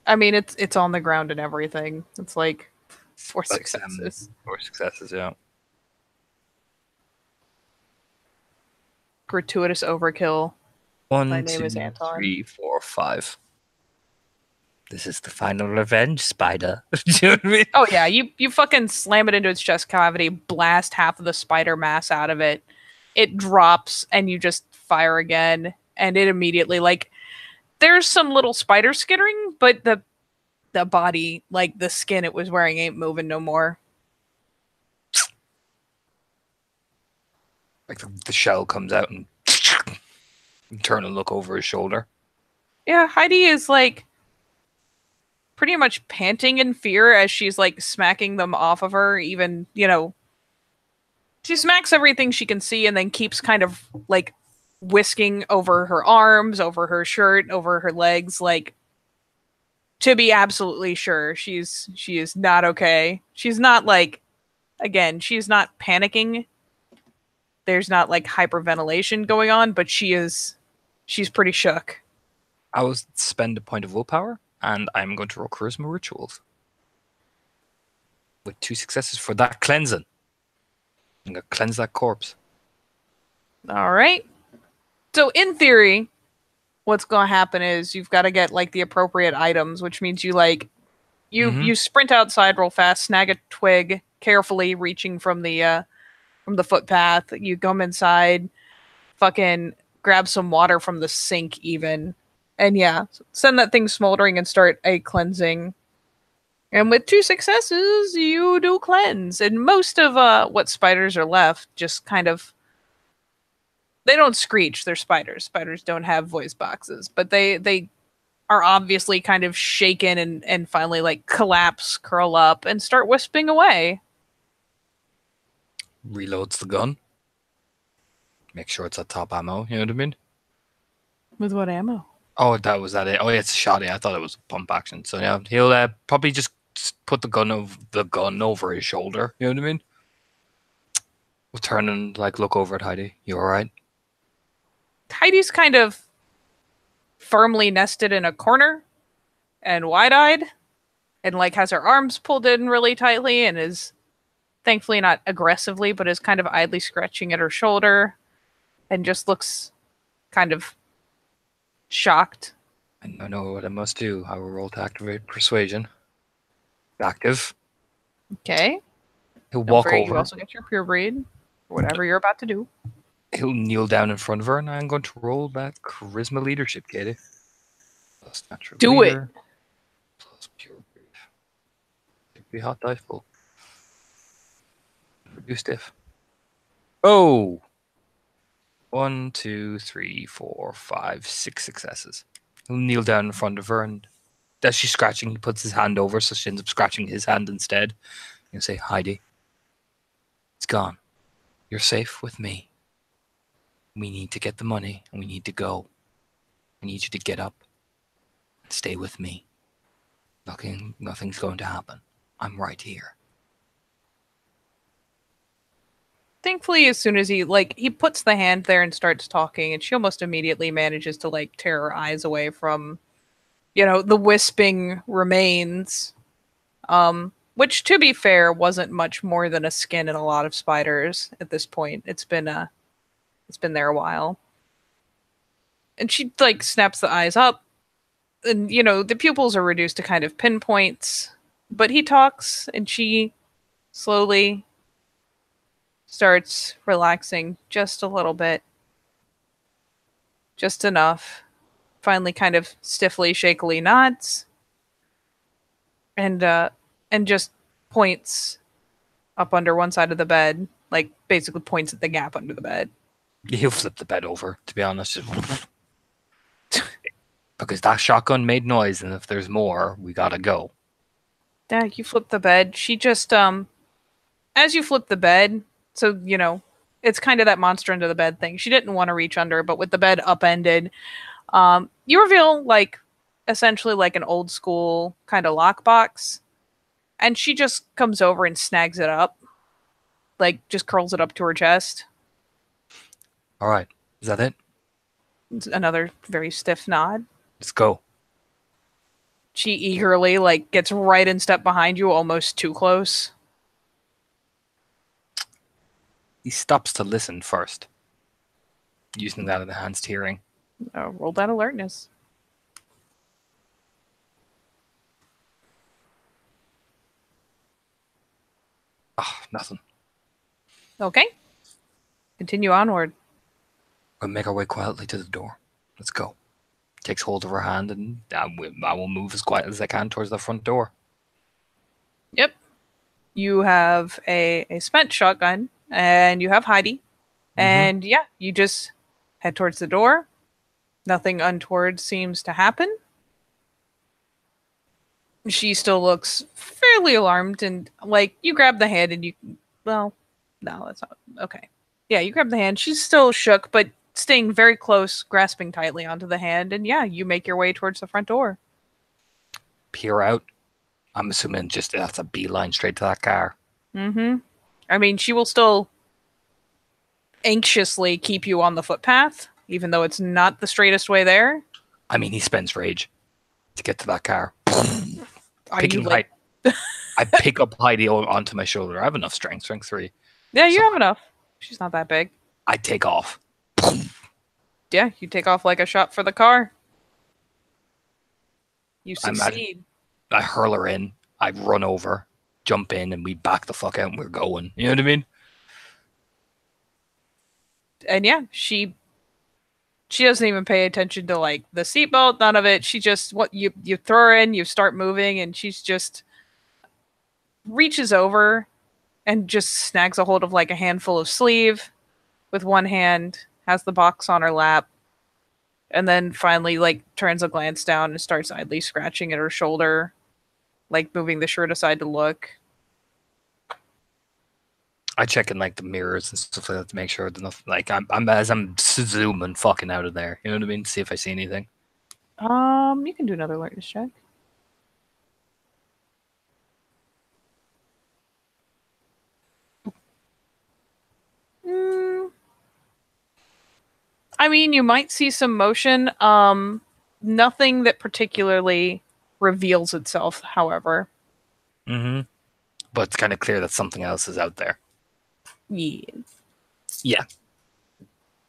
I mean, it's on the ground and everything. It's like 4 successes. 4 successes, yeah. Gratuitous overkill. 1, My name 2, is Anton. 3, 4, 5. This is the final revenge, Spider. Do you know what I mean? Oh yeah, you fucking slam it into its chest cavity, blast half of the spider mass out of it. It drops, and you just fire again, and it immediately like there's some little spider skittering, but the body, like the skin it was wearing, ain't moving no more. Like the shell comes out and turn and look over his shoulder. Yeah, Heidi is like pretty much panting in fear as she's like smacking them off of her. Even, she smacks everything she can see and then keeps kind of like whisking over her arms, over her shirt, over her legs, like to be absolutely sure she is not okay. She's not like, again, she's not panicking. There's not like hyperventilation going on, but she's pretty shook. I will spend a point of willpower, and I'm going to roll charisma rituals. With 2 successes for that cleansing. I'm going to cleanse that corpse. All right. So in theory, what's going to happen is you've got to get like the appropriate items, which means you like you sprint outside real fast, snag a twig, carefully reaching from the footpath. You come inside, fucking grab some water from the sink even. And yeah, send that thing smoldering and start a cleansing. And with 2 successes, you do cleanse. And most of what spiders are left just kind of, they don't screech, they're spiders. Spiders don't have voice boxes, but they are obviously kind of shaken and finally like collapse, curl up, and start wisping away. Reloads the gun. Make sure it's at top ammo, you know what I mean? With what ammo? Oh, that was that it. Oh, yeah, it's a shotty. I thought it was a pump action. So yeah, he'll probably just put the gun over his shoulder. You know what I mean? We'll turn and like look over at Heidi. You all right? Heidi's kind of firmly nested in a corner and wide-eyed and like has her arms pulled in really tightly and is thankfully not aggressively, but is kind of idly scratching at her shoulder and just looks kind of shocked. I know what I must do. I will roll to activate persuasion. Active. Okay. He'll walk over. You also get your pure breed, or whatever you're about to do. He'll kneel down in front of her, and I'm going to roll that charisma leadership, Katie. Plus natural do leader, it. Plus pure breed. Be hot dice pool. Do stiff. Oh! 1, 2, 3, 4, 5, 6 successes. He'll kneel down in front of her, and as she's scratching, he puts his hand over, so she ends up scratching his hand instead. He'll say, Heidi, it's gone. You're safe with me. We need to get the money, and we need to go. I need you to get up and stay with me. Nothing's going to happen. I'm right here. Thankfully, as soon as he puts the hand there and starts talking, and she almost immediately manages to like tear her eyes away from, the wisping remains. Which, to be fair, wasn't much more than a skin in a lot of spiders at this point. It's been there a while. And she like snaps the eyes up, and the pupils are reduced to kind of pinpoints. But he talks, and she slowly starts relaxing just a little bit. Just enough. Finally kind of stiffly, shakily nods. And just points up under one side of the bed. Like, basically points at the gap under the bed. He'll flip the bed over, to be honest. Because that shotgun made noise, and if there's more, we gotta go. Yeah, you flip the bed. She just, as you flip the bed, so, it's kind of that monster under the bed thing. She didn't want to reach under, but with the bed upended, you reveal, like, essentially like an old school kind of lockbox. And she just comes over and snags it up. Like, just curls it up to her chest. All right. Is that it? It's another very stiff nod. Let's go. She eagerly, like, gets right in step behind you, almost too close. He stops to listen first, using that enhanced hearing. Roll that alertness. Nothing. Okay. Continue onward. We'll make our way quietly to the door. Let's go. takes hold of her hand, and I will move as quiet as I can towards the front door. Yep. You have a spent shotgun, and you have Heidi. And yeah, you just head towards the door. Nothing untoward seems to happen. She still looks fairly alarmed, and like you grab the hand and you, well, no, that's not okay. Yeah, you grab the hand. She's still shook, but staying very close, grasping tightly onto the hand, and yeah, you make your way towards the front door. Peer out. I'm assuming just that's a beeline straight to that car. Mm-hmm. I mean, she will still anxiously keep you on the footpath, even though it's not the straightest way there. I mean, he spends rage to get to that car. Are you like... I pick up Heidi onto my shoulder. I have enough strength 3. Yeah, you have enough. She's not that big. I take off. Yeah, you take off like a shot for the car. You succeed. I hurl her in. I run over, jump in, and we back the fuck out and we're going. You know what I mean? And yeah, she doesn't even pay attention to like the seatbelt, none of it. She just you throw her in, you start moving, and she's just reaches over and just snags a hold of like a handful of sleeve with one hand, has the box on her lap, and then finally like turns a glance down and starts idly scratching at her shoulder, like moving the shirt aside to look. I check in like the mirrors and stuff like that to make sure that nothing, like I'm zooming fucking out of there. You know what I mean? See if I see anything. You can do another alertness check. I mean, you might see some motion. Nothing that particularly reveals itself, however. Mm-hmm. But it's kind of clear that something else is out there. Yeah. Yeah.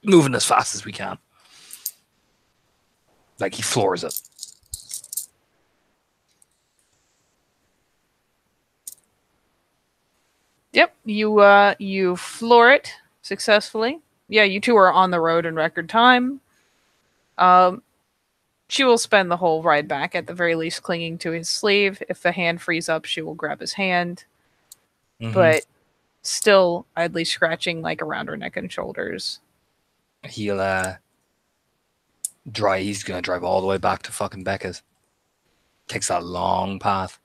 Moving as fast as we can. Like he floors it. Yep, you floor it successfully. Yeah, you two are on the road in record time. She will spend the whole ride back, at the very least, clinging to his sleeve. If the hand frees up, she will grab his hand. Mm-hmm. But still idly scratching like around her neck and shoulders. He'll he's gonna drive all the way back to fucking Becca's. Takes that long path.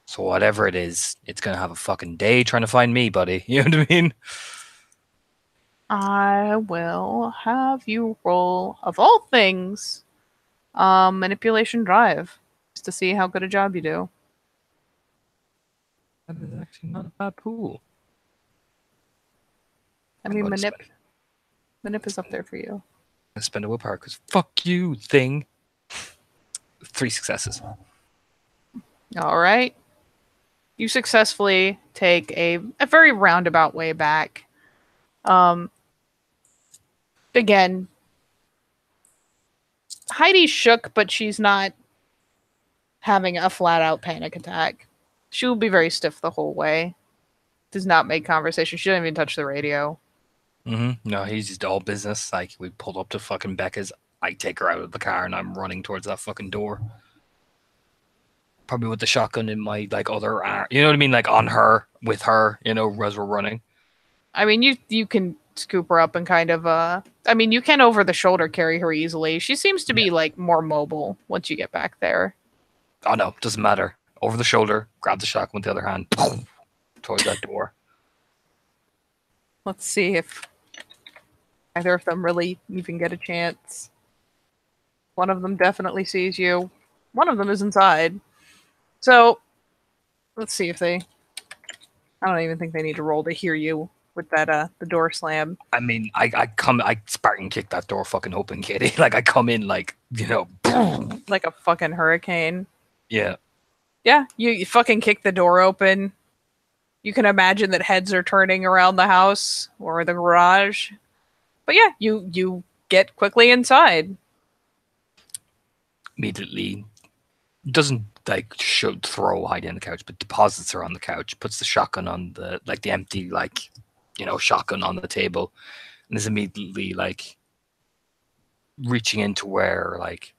So whatever it is, it's gonna have a fucking day trying to find me, buddy. You know what I mean? I will have you roll, of all things, manipulation drive, just to see how good a job you do. That is actually not a bad pool. I mean, manip is up there for you. I spend a willpower because fuck you, thing. 3 successes. All right. You successfully take a very roundabout way back. Again, Heidi's shook, but she's not having a flat-out panic attack. She will be very stiff the whole way. Does not make conversation. She doesn't even touch the radio. Mm-hmm. No, he's just all business. Like, we pulled up to fucking Becca's. I take her out of the car, and I'm running towards that fucking door. Probably with the shotgun in my, like, other arm. You know what I mean? Like, on her, with her, you know, as we're running. I mean, you can scoop her up and kind of, I mean, you can over the shoulder carry her easily. She seems to be, like, more mobile once you get back there. Oh, no, doesn't matter. Over the shoulder, grab the shotgun with the other hand, boom, towards that door. Let's see if either of them really even get a chance. One of them definitely sees you. One of them is inside. So, let's see if they... I don't even think they need to roll to hear you with that, the door slam. I mean, I Spartan kick that door fucking open, Katie. Like, I come in like, you know... boom. Like a fucking hurricane. Yeah. Yeah, you fucking kick the door open. You can imagine that heads are turning around the house or the garage. But yeah, you get quickly inside. Immediately doesn't like throw Heidi on the couch, but deposits her on the couch, puts the shotgun on the empty, like, you know, shotgun on the table, and is immediately like reaching into where like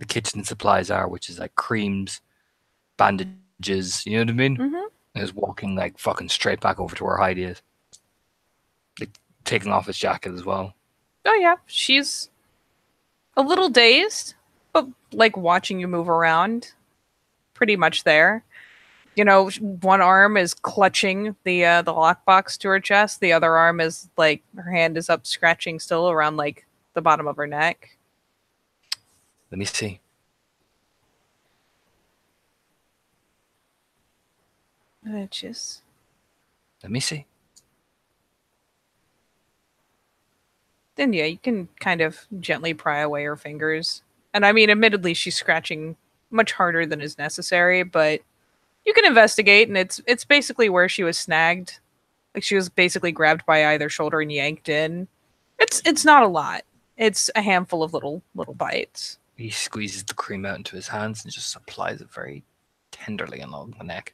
the kitchen supplies are, which is like creams, bandages, you know what I mean? Mm-hmm. And is walking like fucking straight back over to where Heidi is. Like taking off his jacket as well. Oh yeah, she's a little dazed, but like watching you move around, pretty much there. You know, one arm is clutching the lockbox to her chest. The other arm is like her hand is up, scratching still around like the bottom of her neck. Let me see. Bitches. Let me see. Then yeah, you can kind of gently pry away her fingers. And I mean, admittedly, she's scratching much harder than is necessary, but you can investigate, and it's basically where she was snagged. Like she was basically grabbed by either shoulder and yanked in. It's not a lot. It's a handful of little bites. He squeezes the cream out into his hands and just applies it very tenderly along the neck.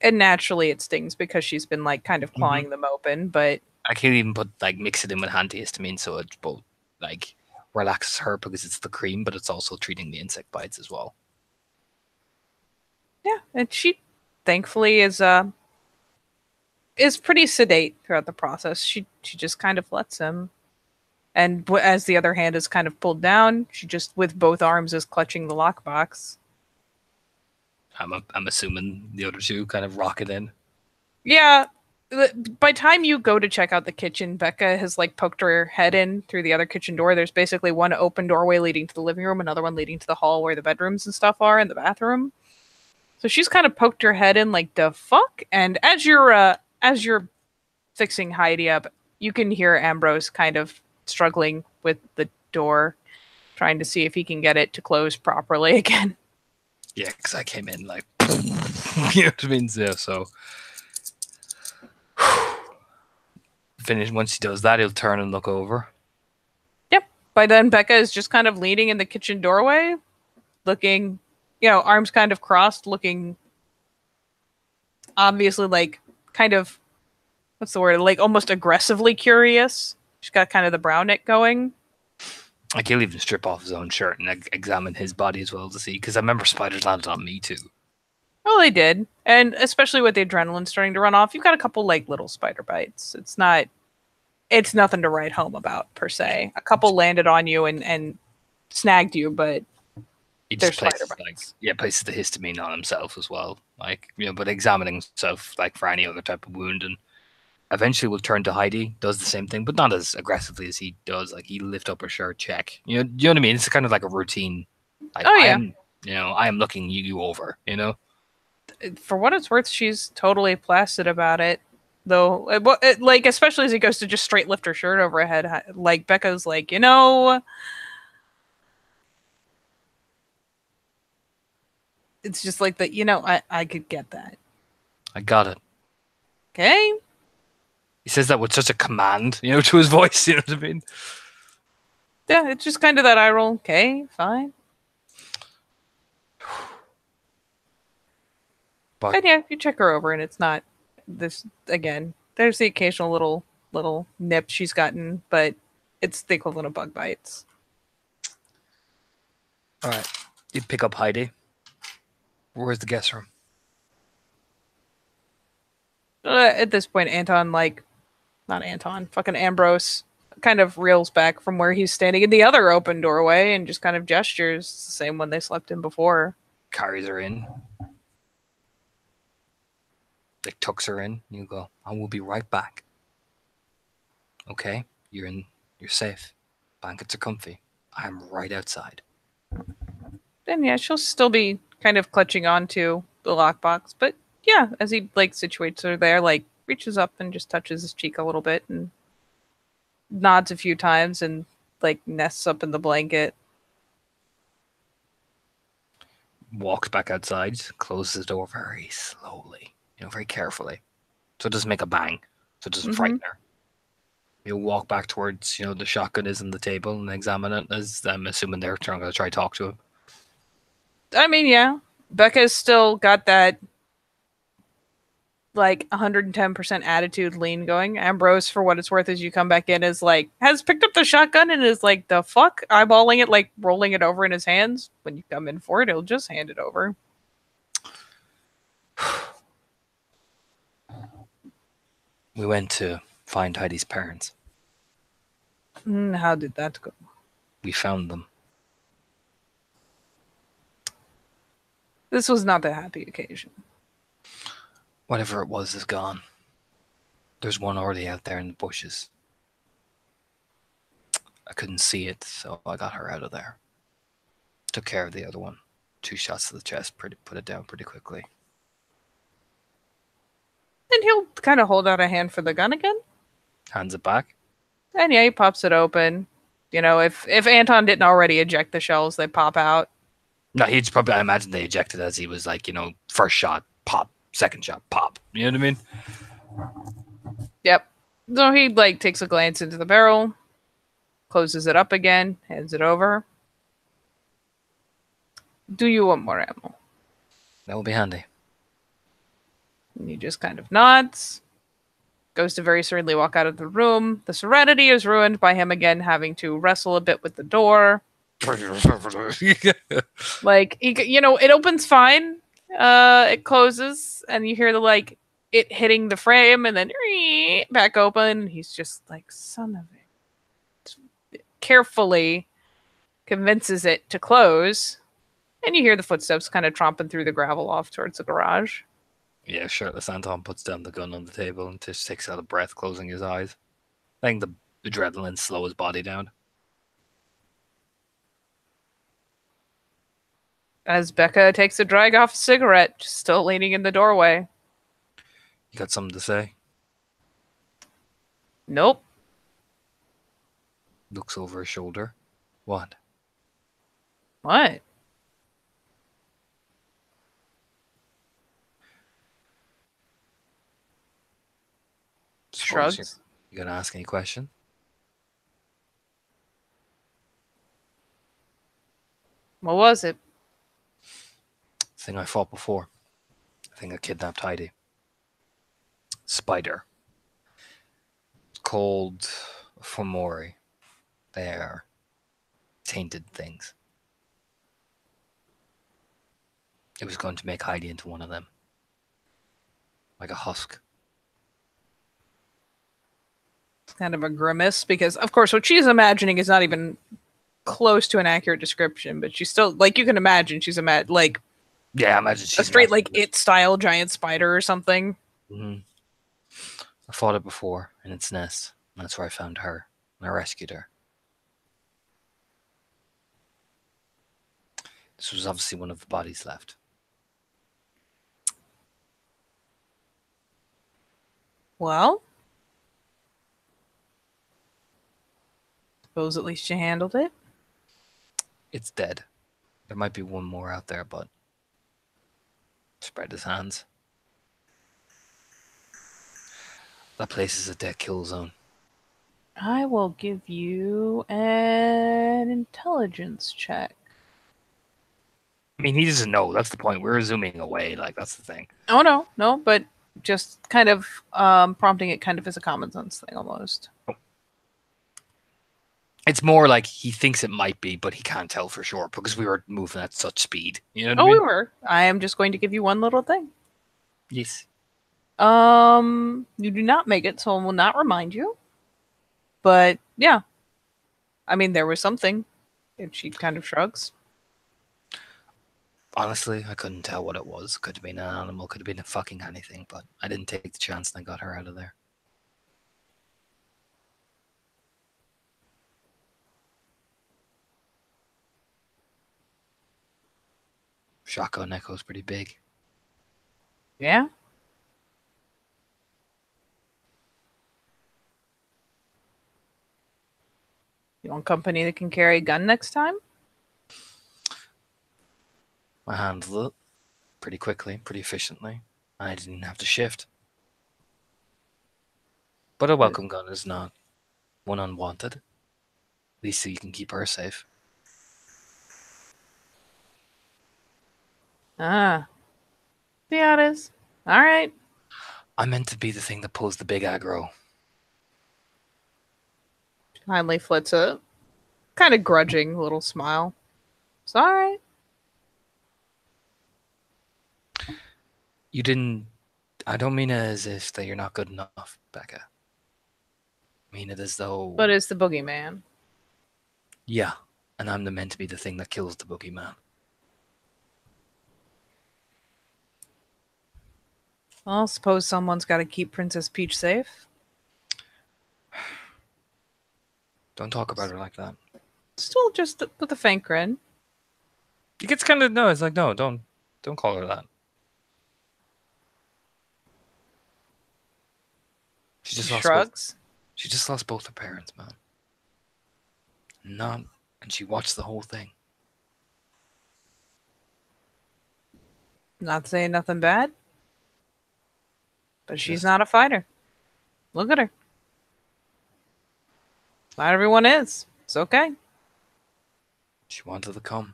And naturally it stings because she's been like kind of clawing them open, but I can't even put like mix it in with antihistamine, so it both like relaxes her because it's the cream, but it's also treating the insect bites as well. yeah, and she thankfully is pretty sedate throughout the process. She just kind of lets him, and as the other hand is kind of pulled down, she just with both arms is clutching the lockbox. I'm assuming the other two kind of rock it in. Yeah. By time you go to check out the kitchen, Becca has like poked her head in through the other kitchen door. There's basically one open doorway leading to the living room, another one leading to the hall where the bedrooms and stuff are, and the bathroom. So she's kind of poked her head in like the fuck. And as you're fixing Heidi up, you can hear Ambrose kind of struggling with the door, trying to see if he can get it to close properly again. Yeah, because I came in like, you know what I mean? Yeah, so finish. Once he does that, he'll turn and look over. Yep. By then, Becca is just kind of leaning in the kitchen doorway, looking, arms kind of crossed, looking obviously like kind of, what's the word? Like almost aggressively curious. She's got kind of the brow knit going. Like he'll even strip off his own shirt and examine his body as well to see, because I remember spiders landed on me too. Well, they did, and especially with the adrenaline starting to run off, you've got a couple like little spider bites. It's nothing to write home about per se. A couple landed on you and snagged you, but He they're just spider places bites. places the histamine on himself as well, like but examining himself like for any other type of wound, and eventually will turn to Heidi, does the same thing, but not as aggressively as he does. Like he lift up her shirt, check. You know what I mean? It's kind of like a routine. Like Oh, yeah. I am looking you over. For what it's worth, she's totally placid about it. Though, like especially as he goes to just straight lift her shirt over her head, like Becca's like, it's just like that. I could get that. I got it. Okay. He says that with such a command, to his voice. You know what I mean? Yeah, it's just kind of that eye roll. Okay, fine. But And yeah, you check her over, and it's not this again. There's the occasional little nip she's gotten, but it's the equivalent of bug bites. all right, you pick up Heidi. Where's the guest room? At this point, fucking Ambrose kind of reels back from where he's standing in the other open doorway and just kind of gestures the same one they slept in before. Carries her in. Like tucks her in. You go, I will be right back. Okay, you're safe. Blankets are comfy. I am right outside. And yeah, she'll still be kind of clutching onto the lockbox, but yeah, as he like situates her there, like reaches up and just touches his cheek a little bit and nods a few times and like nests up in the blanket. Walks back outside, closes the door very slowly, very carefully, so it doesn't make a bang, so it doesn't frighten her. You'll walk back towards, the shotgun is on the table and examine it, as I'm assuming they're going to try to talk to him. I mean, yeah, Becca's still got that like 110% attitude lean going. Ambrose, for what it's worth, as you come back in, is like, has picked up the shotgun and is like, the fuck? Eyeballing it, like rolling it over in his hands. When you come in for it, he'll just hand it over. We went to find Heidi's parents. How did that go? We found them. This was not a happy occasion. Whatever it was is gone. There's one already out there in the bushes. I couldn't see it, so I got her out of there. Took care of the other one. 2 shots to the chest, put it down pretty quickly. And he'll kind of hold out a hand for the gun again. Hands it back. And yeah, he pops it open. You know, if Anton didn't already eject the shells, they pop out. No, he'd probably, I imagine they ejected as he was like, first shot, pop, second shot, pop. You know what I mean? Yep. So he like takes a glance into the barrel, closes it up again, hands it over. Do you want more ammo? That will be handy. And he just kind of nods, goes to very serenely walk out of the room. The serenity is ruined by him again having to wrestle a bit with the door. Like, it opens fine. It closes, and you hear the, like, it hitting the frame, and then back open. He's just like, son of it. Carefully convinces it to close, and you hear the footsteps kind of tromping through the gravel off towards the garage. Yeah, shirtless Anton puts down the gun on the table and just takes out a breath, closing his eyes. Letting the adrenaline slow his body down. As Becca takes a drag off a cigarette, still leaning in the doorway. You got something to say? Nope. Looks over his shoulder. What? What? Shrugs. You gonna ask any question? What was it? Thing I fought before. I think I kidnapped Heidi. Spider. It's called Fomori. They are tainted things. It was going to make Heidi into one of them. Like a husk. It's kind of a grimace, because, of course, what she's imagining is not even close to an accurate description, but she's still, like, you can imagine she's like... Yeah, I imagine she's a straight, like, It-style giant spider or something. Mm-hmm. I fought it before in its nest. And that's where I found her. And I rescued her. This was obviously one of the bodies left. Well, suppose at least you handled it. It's dead. There might be one more out there, but spread his hands. That place is a dead kill zone. I will give you an intelligence check. I mean, he doesn't know. That's the point. We're zooming away. Like, that's the thing. Oh, no, but just kind of prompting it kind of as a common sense thing almost. It's more like he thinks it might be, but he can't tell for sure because we were moving at such speed. You know what I mean? We were. I am just going to give you one little thing. Yes. You do not make it, so I will not remind you. But yeah, I mean, there was something. And she kind of shrugs. Honestly, I couldn't tell what it was. Could have been an animal, could have been a fucking anything, but I didn't take the chance and I got her out of there. Shotgun echo's pretty big. Yeah? You want company that can carry a gun next time? I handled it pretty quickly, pretty efficiently. I didn't have to shift. But a welcome gun is not one unwanted. At least so you can keep her safe. Ah. Yeah, it is. All right. I meant to be the thing that pulls the big aggro. Kindly flits a kind of grudging little smile. It's alright. You didn't. I don't mean it as if that you're not good enough, Becca. I mean it as though. But it's the boogeyman. Yeah, and I'm the meant to be the thing that kills the boogeyman. Well, suppose someone's got to keep Princess Peach safe. Don't talk about her like that. Still just with a faint grin. It gets kind of no. It's like no, don't call her that. She just lost both. Shrugs. She just lost both her parents, man. And she watched the whole thing. Not saying nothing bad. But she's Yes. not a fighter. Look at her. Not everyone is. It's okay. She wanted to come.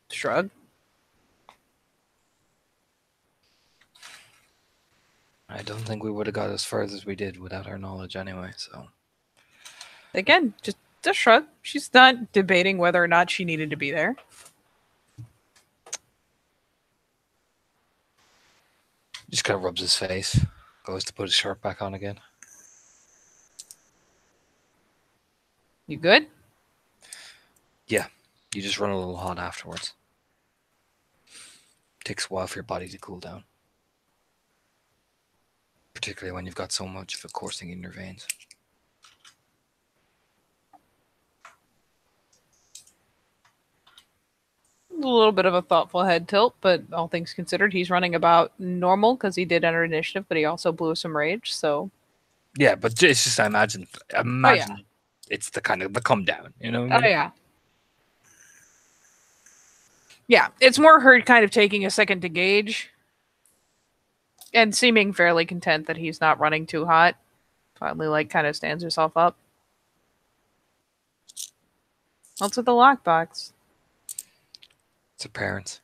Shrug. I don't think we would have got as far as we did without her knowledge anyway, so. Again, just a shrug. She's not debating whether or not she needed to be there. Just kind of rubs his face. Goes to put his shirt back on again. You good? Yeah, you just run a little hot afterwards. Takes a while for your body to cool down. Particularly when you've got so much of it coursing in your veins. A little bit of a thoughtful head tilt, but all things considered, he's running about normal because he did enter initiative, but he also blew some rage, so. Yeah, but it's just I imagine it's the kind of the come down, you know what I Oh, mean? yeah. Yeah, it's more her kind of taking a second to gauge and seeming fairly content that he's not running too hot. Finally, like, kind of stands herself up. What's with the lockbox? It's her parents.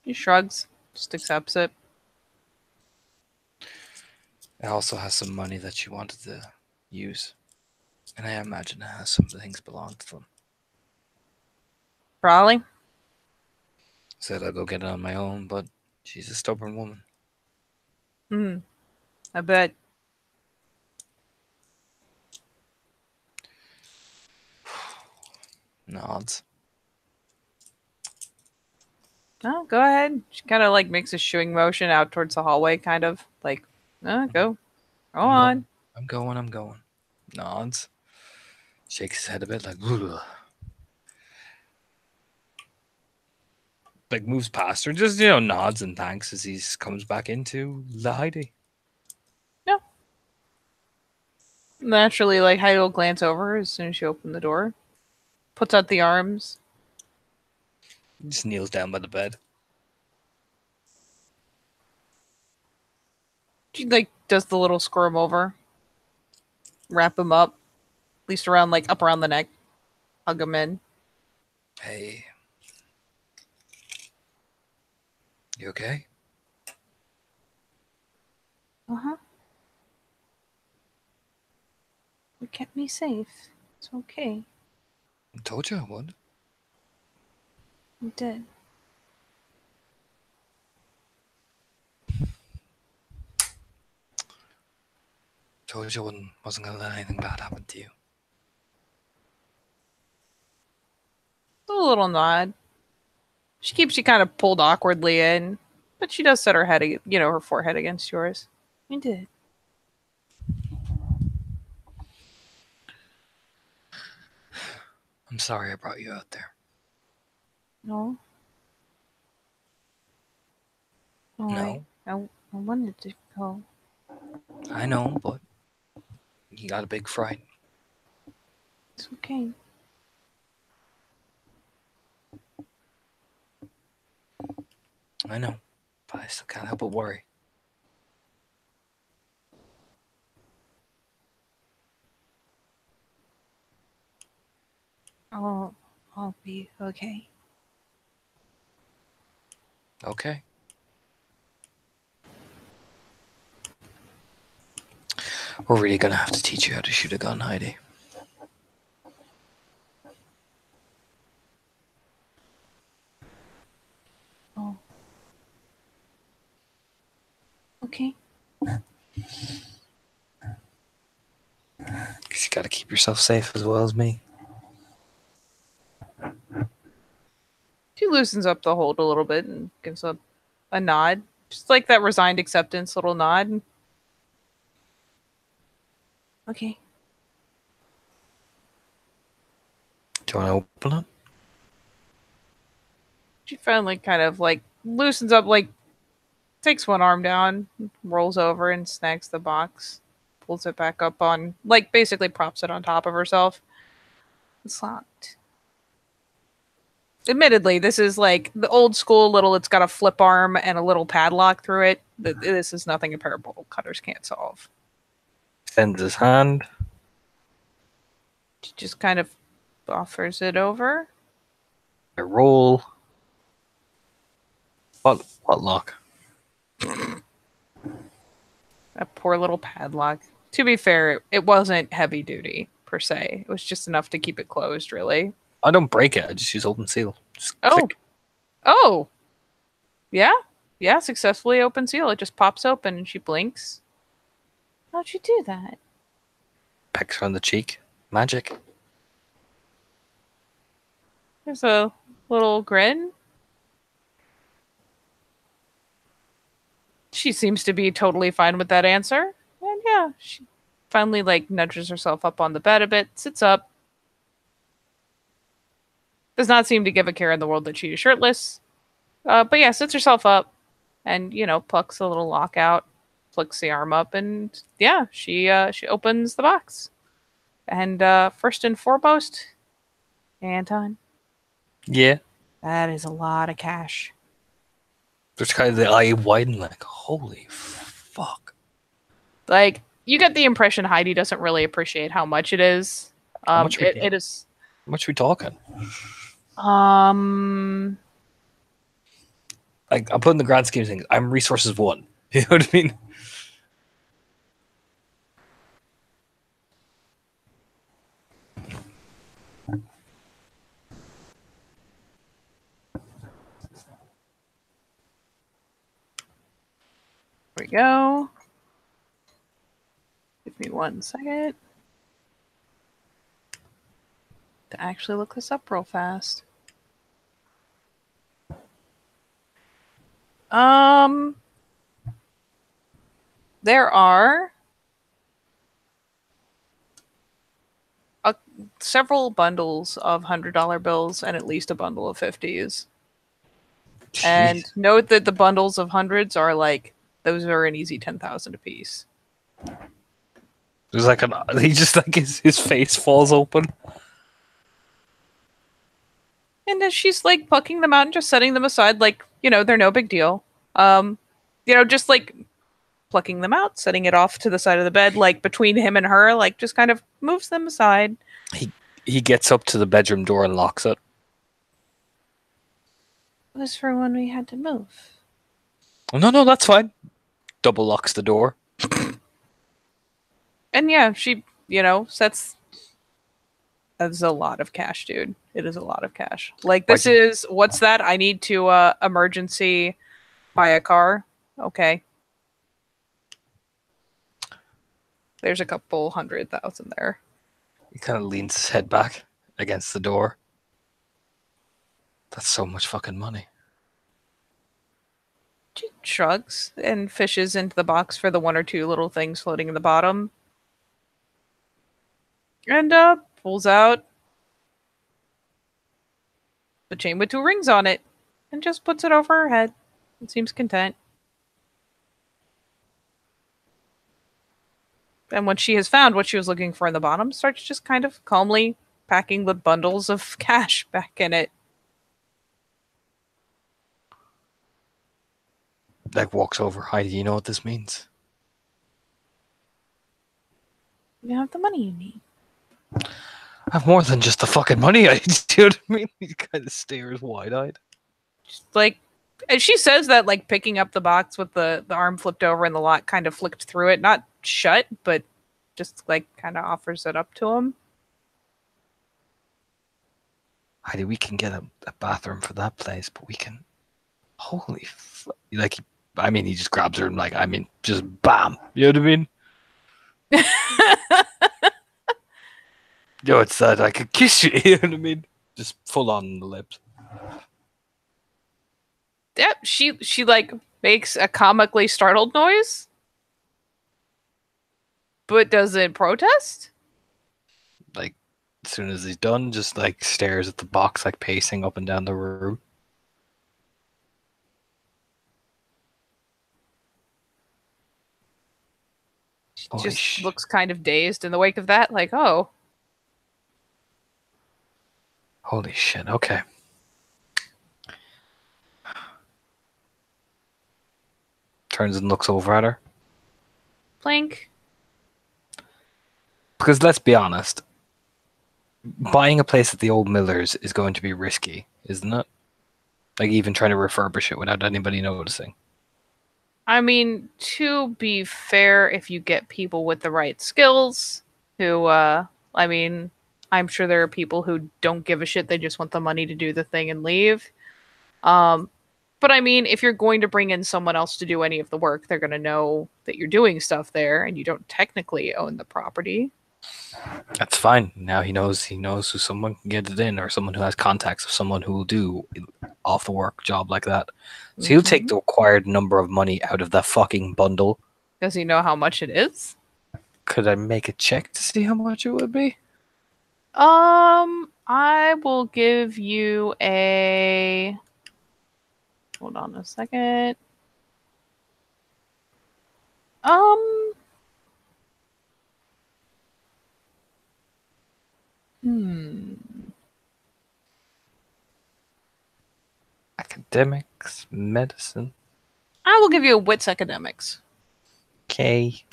He shrugs, just accepts it. It also has some money that she wanted to use. And I imagine it has some things belong to them. Probably. Said I'll go get it on my own, but she's a stubborn woman. I bet. Nods. Oh, go ahead. She kind of like makes a shooing motion out towards the hallway, kind of like, go on. I'm going. Nods. Shakes his head a bit like, ugh. Like moves past her, just nods and thanks as he comes back into the Heidi. No. Naturally, like Heidi will glance over her as soon as she opens the door, puts out the arms. He just kneels down by the bed. She like does the little squirm over, wrap him up, at least around like up around the neck, hug him in. Hey. You okay? Uh-huh. You kept me safe. It's okay. I told you I would. You did. Told you I wasn't gonna let anything bad happen to you. A little nod. She keeps you kind of pulled awkwardly in, but she does set her head, her forehead against yours. You did. I'm sorry I brought you out there. No. Oh, No. I wanted to go. I know, but you got a big fright. It's okay. I know, but I still can't help but worry. I'll be okay. Okay. We're really gonna have to teach you how to shoot a gun, Heidi. Oh. Okay. Because you gotta keep yourself safe as well as me. She loosens up the hold a little bit and gives a nod. Just like that resigned acceptance little nod. Okay. Do you want to open it? She finally kind of like loosens up, like takes one arm down, rolls over and snags the box, pulls it back up on, like basically props it on top of herself. It's locked. Admittedly, this is like the old school little, it's got a flip arm and a little padlock through it. This is nothing a pair of bolt cutters can't solve. Sends his hand. She just kind of offers it over. I roll. What lock? A poor little padlock. To be fair, it wasn't heavy duty per se. It was just enough to keep it closed, really. I don't break it. I just use open seal. Just Oh. click. Oh. Yeah. Yeah, successfully open seal. It just pops open and she blinks. How'd you do that? Pecks her on the cheek. Magic. There's a little grin. She seems to be totally fine with that answer. And yeah, she finally like nudges herself up on the bed a bit, sits up. Does not seem to give a care in the world that she is shirtless. But yeah, sits herself up and, plucks a little lock out, flicks the arm up, and yeah, she opens the box. And first and foremost, Anton, Yeah. that is a lot of cash. There's kind of the eye widen, like, holy fuck. Like, you get the impression Heidi doesn't really appreciate how much it is. How much It is. How much are we talking? Like, I'm putting the grand scheme of things. I'm resources 1. You know what I mean? Here we go. Give me 1 second to actually look this up real fast. There are several bundles of $100 bills and at least a bundle of 50s. And note that the bundles of hundreds are like, those are an easy 10,000 apiece. There's like he just like his face falls open. And as she's like plucking them out and just setting them aside, like, they're no big deal. Just like plucking them out, setting it off to the side of the bed, like between him and her, like just kind of moves them aside. He gets up to the bedroom door and locks it. It was for when we had to move. No, that's fine. Double locks the door. And yeah, she, sets. That's a lot of cash, dude. It is a lot of cash. Like, this is, what's that? I need to emergency buy a car. Okay. There's a couple 100,000 there. He kind of leans his head back against the door. That's so much fucking money. She shrugs and fishes into the box for the 1 or 2 little things floating in the bottom. And pulls out the chain with 2 rings on it and just puts it over her head and seems content. And when she has found what she was looking for in the bottom, starts just kind of calmly packing the bundles of cash back in it. Like, walks over. Heidi, you know what this means? You have the money you need. I have more than just the fucking money. Do you know what I mean? He kind of stares wide-eyed. Just like And she says that, like, picking up the box with the arm flipped over and the lock kind of flicked through it. Not shut, but just, like, kind of offers it up to him. Heidi, we can get a bathroom for that place, but we can... Holy like, I mean, he just grabs her and, like, I mean, just bam. You know what I mean? Yo, it's that I could kiss you. You know what I mean? Just full on the lips. Yep, she like makes a comically startled noise, but doesn't protest. Like, as soon as he's done, just like stares at the box, like pacing up and down the room. She Holy just looks kind of dazed in the wake of that, like, oh. Holy shit, okay. Turns and looks over at her. Blink. Because let's be honest, buying a place at the old Miller's is going to be risky, isn't it? Like, even trying to refurbish it without anybody noticing. I mean, to be fair, if you get people with the right skills, who, I mean, I'm sure there are people who don't give a shit, they just want the money to do the thing and leave. But I mean, if you're going to bring in someone else to do any of the work, they're going to know that you're doing stuff there and you don't technically own the property. That's fine. Now he knows who someone can get it in, or someone who has contacts of someone who will do off the work job like that. So he'll take the required number of money out of that fucking bundle. Does he know how much it is? Could I make a check to see how much it would be? I will give you a... Hold on a second. Academics, medicine. I will give you a wits academics. Okay.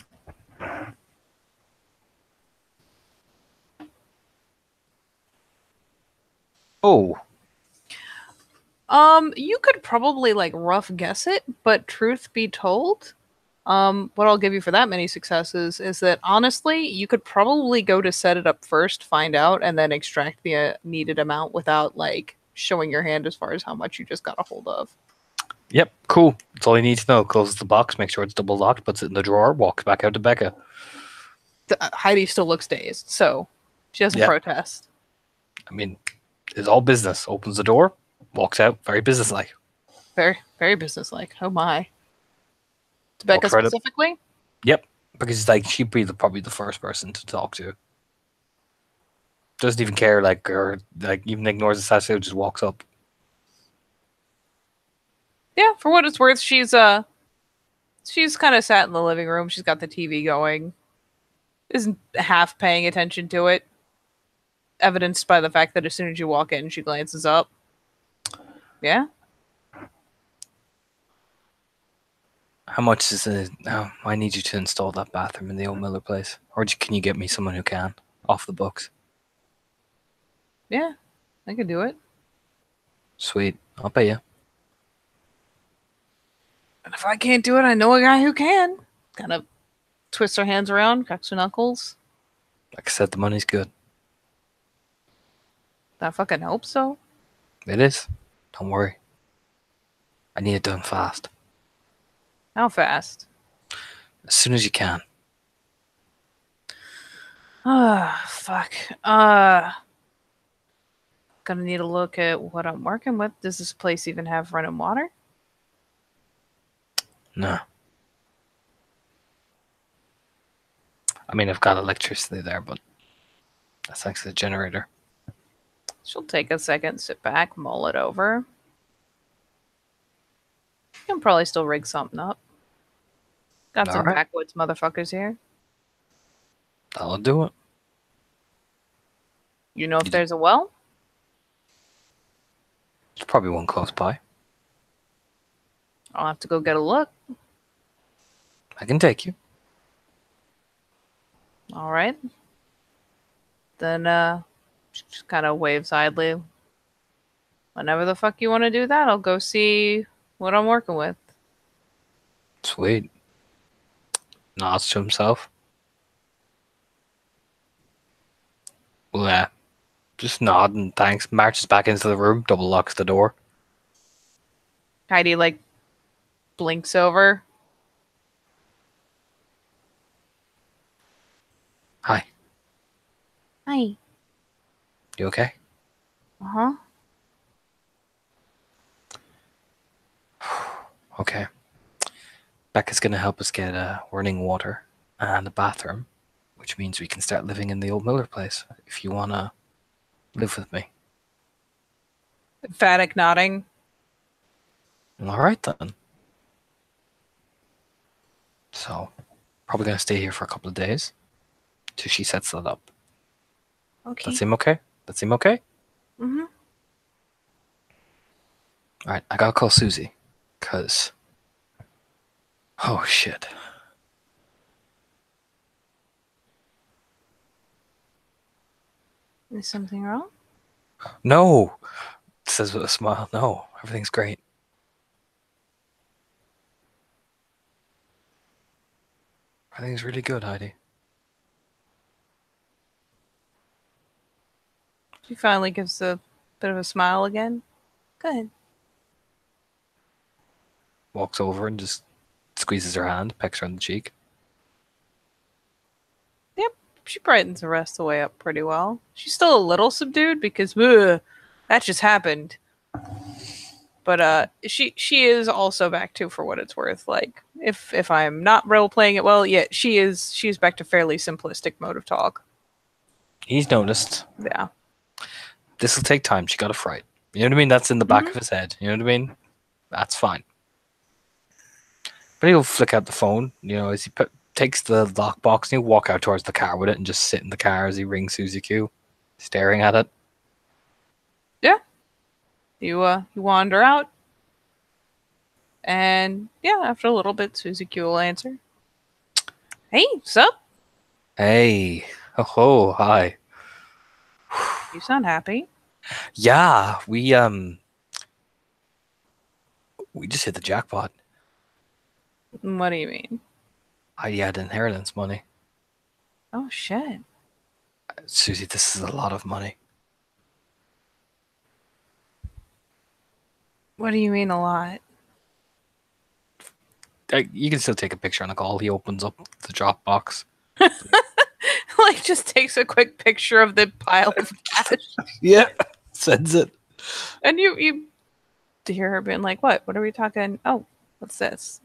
Oh. You could probably like rough guess it, but truth be told, what I'll give you for that many successes is that honestly, you could probably go to set it up first, find out, and then extract the needed amount without like showing your hand as far as how much you just got a hold of. Yep, cool. That's all you need to know. Closes the box, make sure it's double locked, puts it in the drawer, walks back out to Becca. Heidi still looks dazed, so she doesn't protest. I mean, it's all business. Opens the door, walks out, very businesslike. Very, very businesslike. Oh my. To Becca specifically? Yep, because like she'd be probably the first person to talk to. Doesn't even care, like, or like even ignores the statue, just walks up. Yeah, for what it's worth, she's kind of sat in the living room. She's got the TV going. Isn't half paying attention to it. Evidenced by the fact that as soon as you walk in, she glances up. Yeah. How much is it? Oh, I need you to install that bathroom in the old Miller place. Or can you get me someone who can? Off the books. Yeah, I can do it. Sweet. I'll pay you. And if I can't do it, I know a guy who can. Kind of twists her hands around, cracks her knuckles. Like I said, the money's good. I fucking hope so. It is. Don't worry. I need it done fast. How fast? As soon as you can. Ah, fuck. Gonna need to look at what I'm working with. Does this place even have running water? No. I mean, I've got electricity there, but that's thanks to the generator. She'll take a second, sit back, mull it over. You can probably still rig something up. Got some backwoods motherfuckers here. That'll do it. You know if there's a well? There's probably one close by. I'll have to go get a look. I can take you. All right. Then, just kind of waves idly. Whenever the fuck you want to do that, I'll go see what I'm working with. Sweet. Nods to himself. Well, yeah. Just nod and thanks. Marches back into the room, double locks the door. Heidi, like, blinks over. Hi. Hi. You okay? Uh-huh. Okay. Becca's going to help us get running water and a bathroom, which means we can start living in the old Miller place if you want to live with me. Emphatic nodding. All right, then. So, probably going to stay here for a couple of days till she sets that up. Okay. That seem okay? That seem okay? Mm-hmm. All right, I got to call Susie because... Oh, shit. Is something wrong? No! Says with a smile. No, everything's great. Everything's really good, Heidi. She finally gives a bit of a smile again. Good. Walks over and just squeezes her hand, pecks her on the cheek. Yep. She brightens the rest of the way up pretty well. She's still a little subdued because that just happened. But she is also back to, for what it's worth. Like, if I'm not role playing it well, yeah, she's back to fairly simplistic mode of talk. He's noticed. Yeah. This will take time. She got a fright. You know what I mean? That's in the back of his head. You know what I mean? That's fine. But he'll flick out the phone, as he takes the lockbox and he'll walk out towards the car with it and just sit in the car as he rings Susie Q, staring at it. Yeah. You wander out. And yeah, after a little bit, Susie Q will answer. Hey, sup? Hey. Oh, hi. You sound happy. Yeah, we just hit the jackpot. What do you mean? I had inheritance money. Oh shit. Susie, this is a lot of money. What do you mean a lot? You can still take a picture on the call. He opens up the drop box. Like, just takes a quick picture of the pile of cash. Yeah, sends it. And you to hear her being like, what are we talking? Oh, what's this?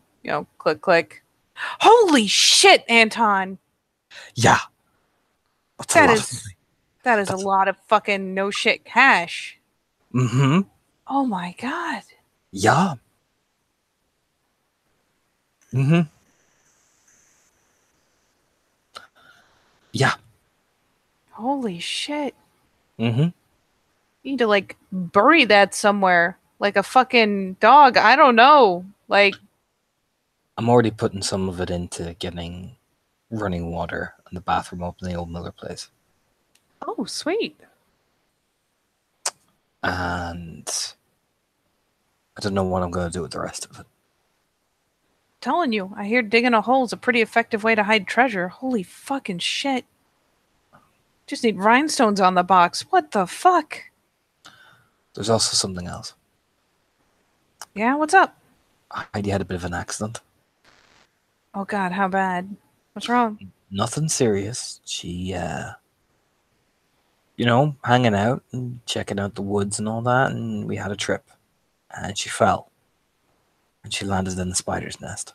Click click. Holy shit, Anton. Yeah. That is a lot of fucking no shit cash. Mm-hmm. Oh my god. Yeah. Mm-hmm. Yeah. Holy shit. Mm-hmm. You need to, like, bury that somewhere. Like a fucking dog. I don't know. Like, I'm already putting some of it into getting running water and the bathroom up in the old Miller place. oh, sweet. And I don't know what I'm going to do with the rest of it. Telling you, I hear digging a hole is a pretty effective way to hide treasure. Holy fucking shit. Just need rhinestones on the box. What the fuck? There's also something else. Yeah, what's up? Heidi had a bit of an accident. Oh god, how bad? What's wrong? Nothing serious. She, hanging out and checking out the woods and all that, and we had a trip. And she fell. And she landed in the spider's nest.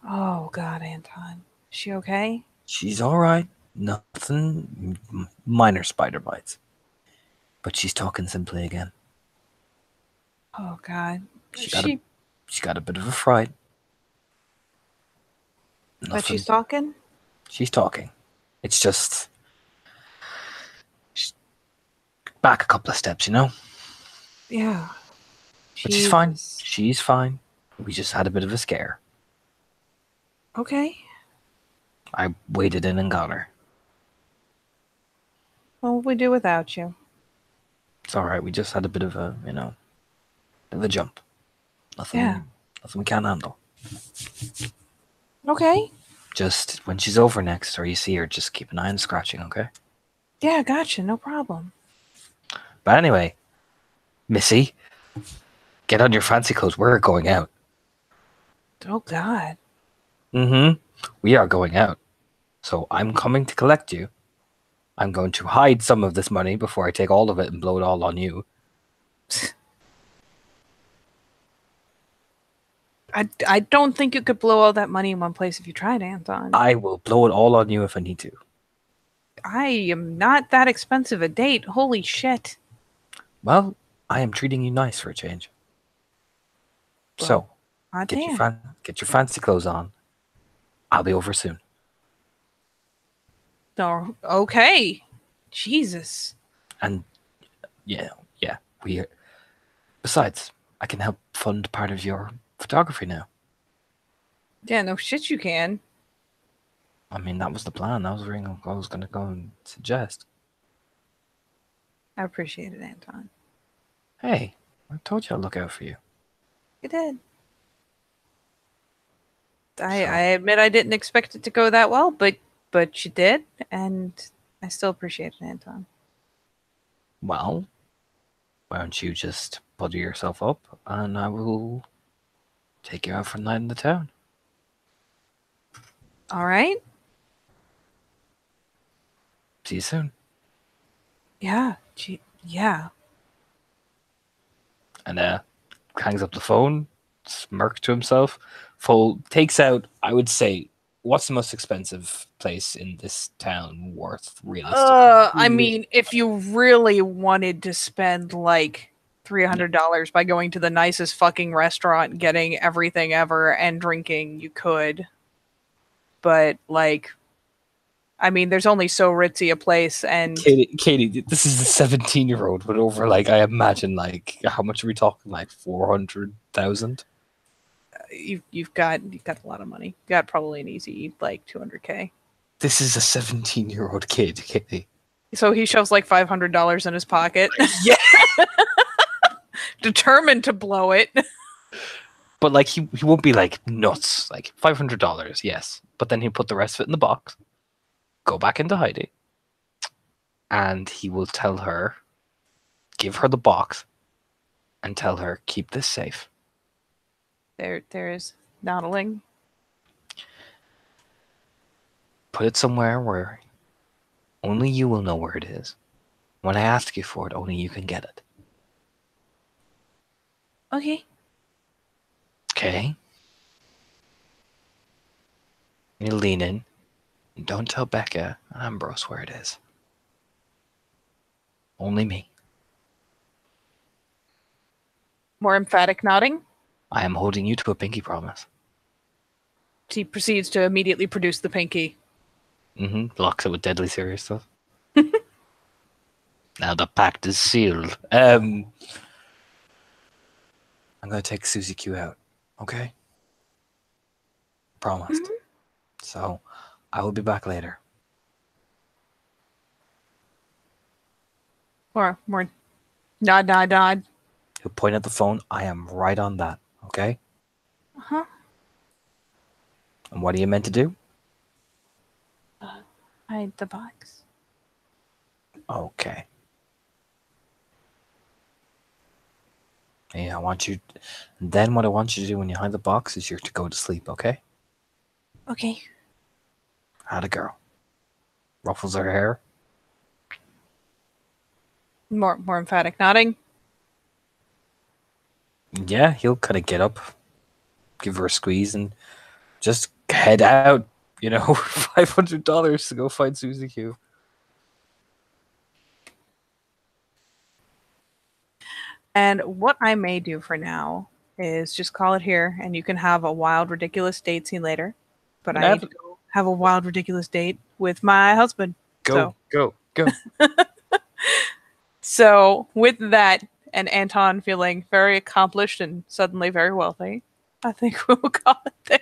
Oh god, Anton. Is she okay? She's alright. Nothing. Minor spider bites. But she's talking simply again. Oh god. She got a bit of a fright. But she's talking? She's talking. It's just... She's back a couple of steps, Yeah. But she's fine. She's fine. We just had a bit of a scare. Okay. I waded in and got her. What would we do without you? It's alright. We just had a bit of a, bit of a jump. Nothing, Yeah. nothing we can't handle. Okay. Just when she's over next, or you see her, just keep an eye on the scratching, okay? Yeah, gotcha. No problem. But anyway, Missy, get on your fancy clothes. We're going out. Oh, God. Mm-hmm. We are going out. So I'm coming to collect you. I'm going to hide some of this money before I take all of it and blow it all on you. I don't think you could blow all that money in one place if you tried, Anton. I will blow it all on you if I need to. I am not that expensive a date. Holy shit. Well, I am treating you nice for a change. So, God get damn. your fancy clothes on. I'll be over soon. Oh, okay. Jesus. And yeah, we. Besides, I can help fund part of your photography now. Yeah, no shit you can. I mean, that was the plan. That was the ring I was going to go and suggest. I appreciate it, Anton. Hey, I told you I'd look out for you. You did. I So- admit I didn't expect it to go that well, but you did, and I still appreciate it, Anton. Well, why don't you just butter yourself up and I will take you out for a night in the town. All right? See you soon. Yeah. Yeah. And hangs up the phone, smirks to himself, takes out, I would say, what's the most expensive place in this town worth realistically? I mean, if you really wanted to spend like $300 by going to the nicest fucking restaurant, getting everything ever, and drinking, you could. But like, I mean, there's only so ritzy a place, and Katie, this is a 17-year-old with over, like, I imagine, like, how much are we talking? Like 400,000? you've got a lot of money. You got probably an easy like 200K. This is a 17-year-old kid, Katie. So he shoves like $500 in his pocket, Yeah. determined to blow it. But like he won't be like nuts. Like $500, yes. But then he'll put the rest of it in the box, go back into hiding, and he will tell her, give her the box, and tell her, keep this safe. There is noddling. Put it somewhere where only you will know where it is. When I ask you for it, only you can get it. Okay. Okay? You lean in. And don't tell Becca and Ambrose where it is. Only me. More emphatic nodding. I am holding you to a pinky promise. He proceeds to immediately produce the pinky. Locks it with deadly seriousness. Now the pact is sealed. I'm gonna take Susie Q out. Okay? Promised. Mm-hmm. So, I will be back later. More nod. He'll point at the phone. I am right on that. Okay? Uh-huh. And what are you meant to do? Hide the box. Okay. Yeah, I want you. Then what I want you to do when you hide the box is you're to go to sleep. Okay? Okay. Had a girl. Ruffles her hair. More emphatic nodding. Yeah, he'll kind of get up, give her a squeeze, and just head out. You know, $500 to go find Susie Q. And what I may do for now is just call it here, and you can have a wild, ridiculous date scene later. But I need to go have a wild, ridiculous date with my husband. Go. So with that, and Anton feeling very accomplished and suddenly very wealthy, I think we'll call it there.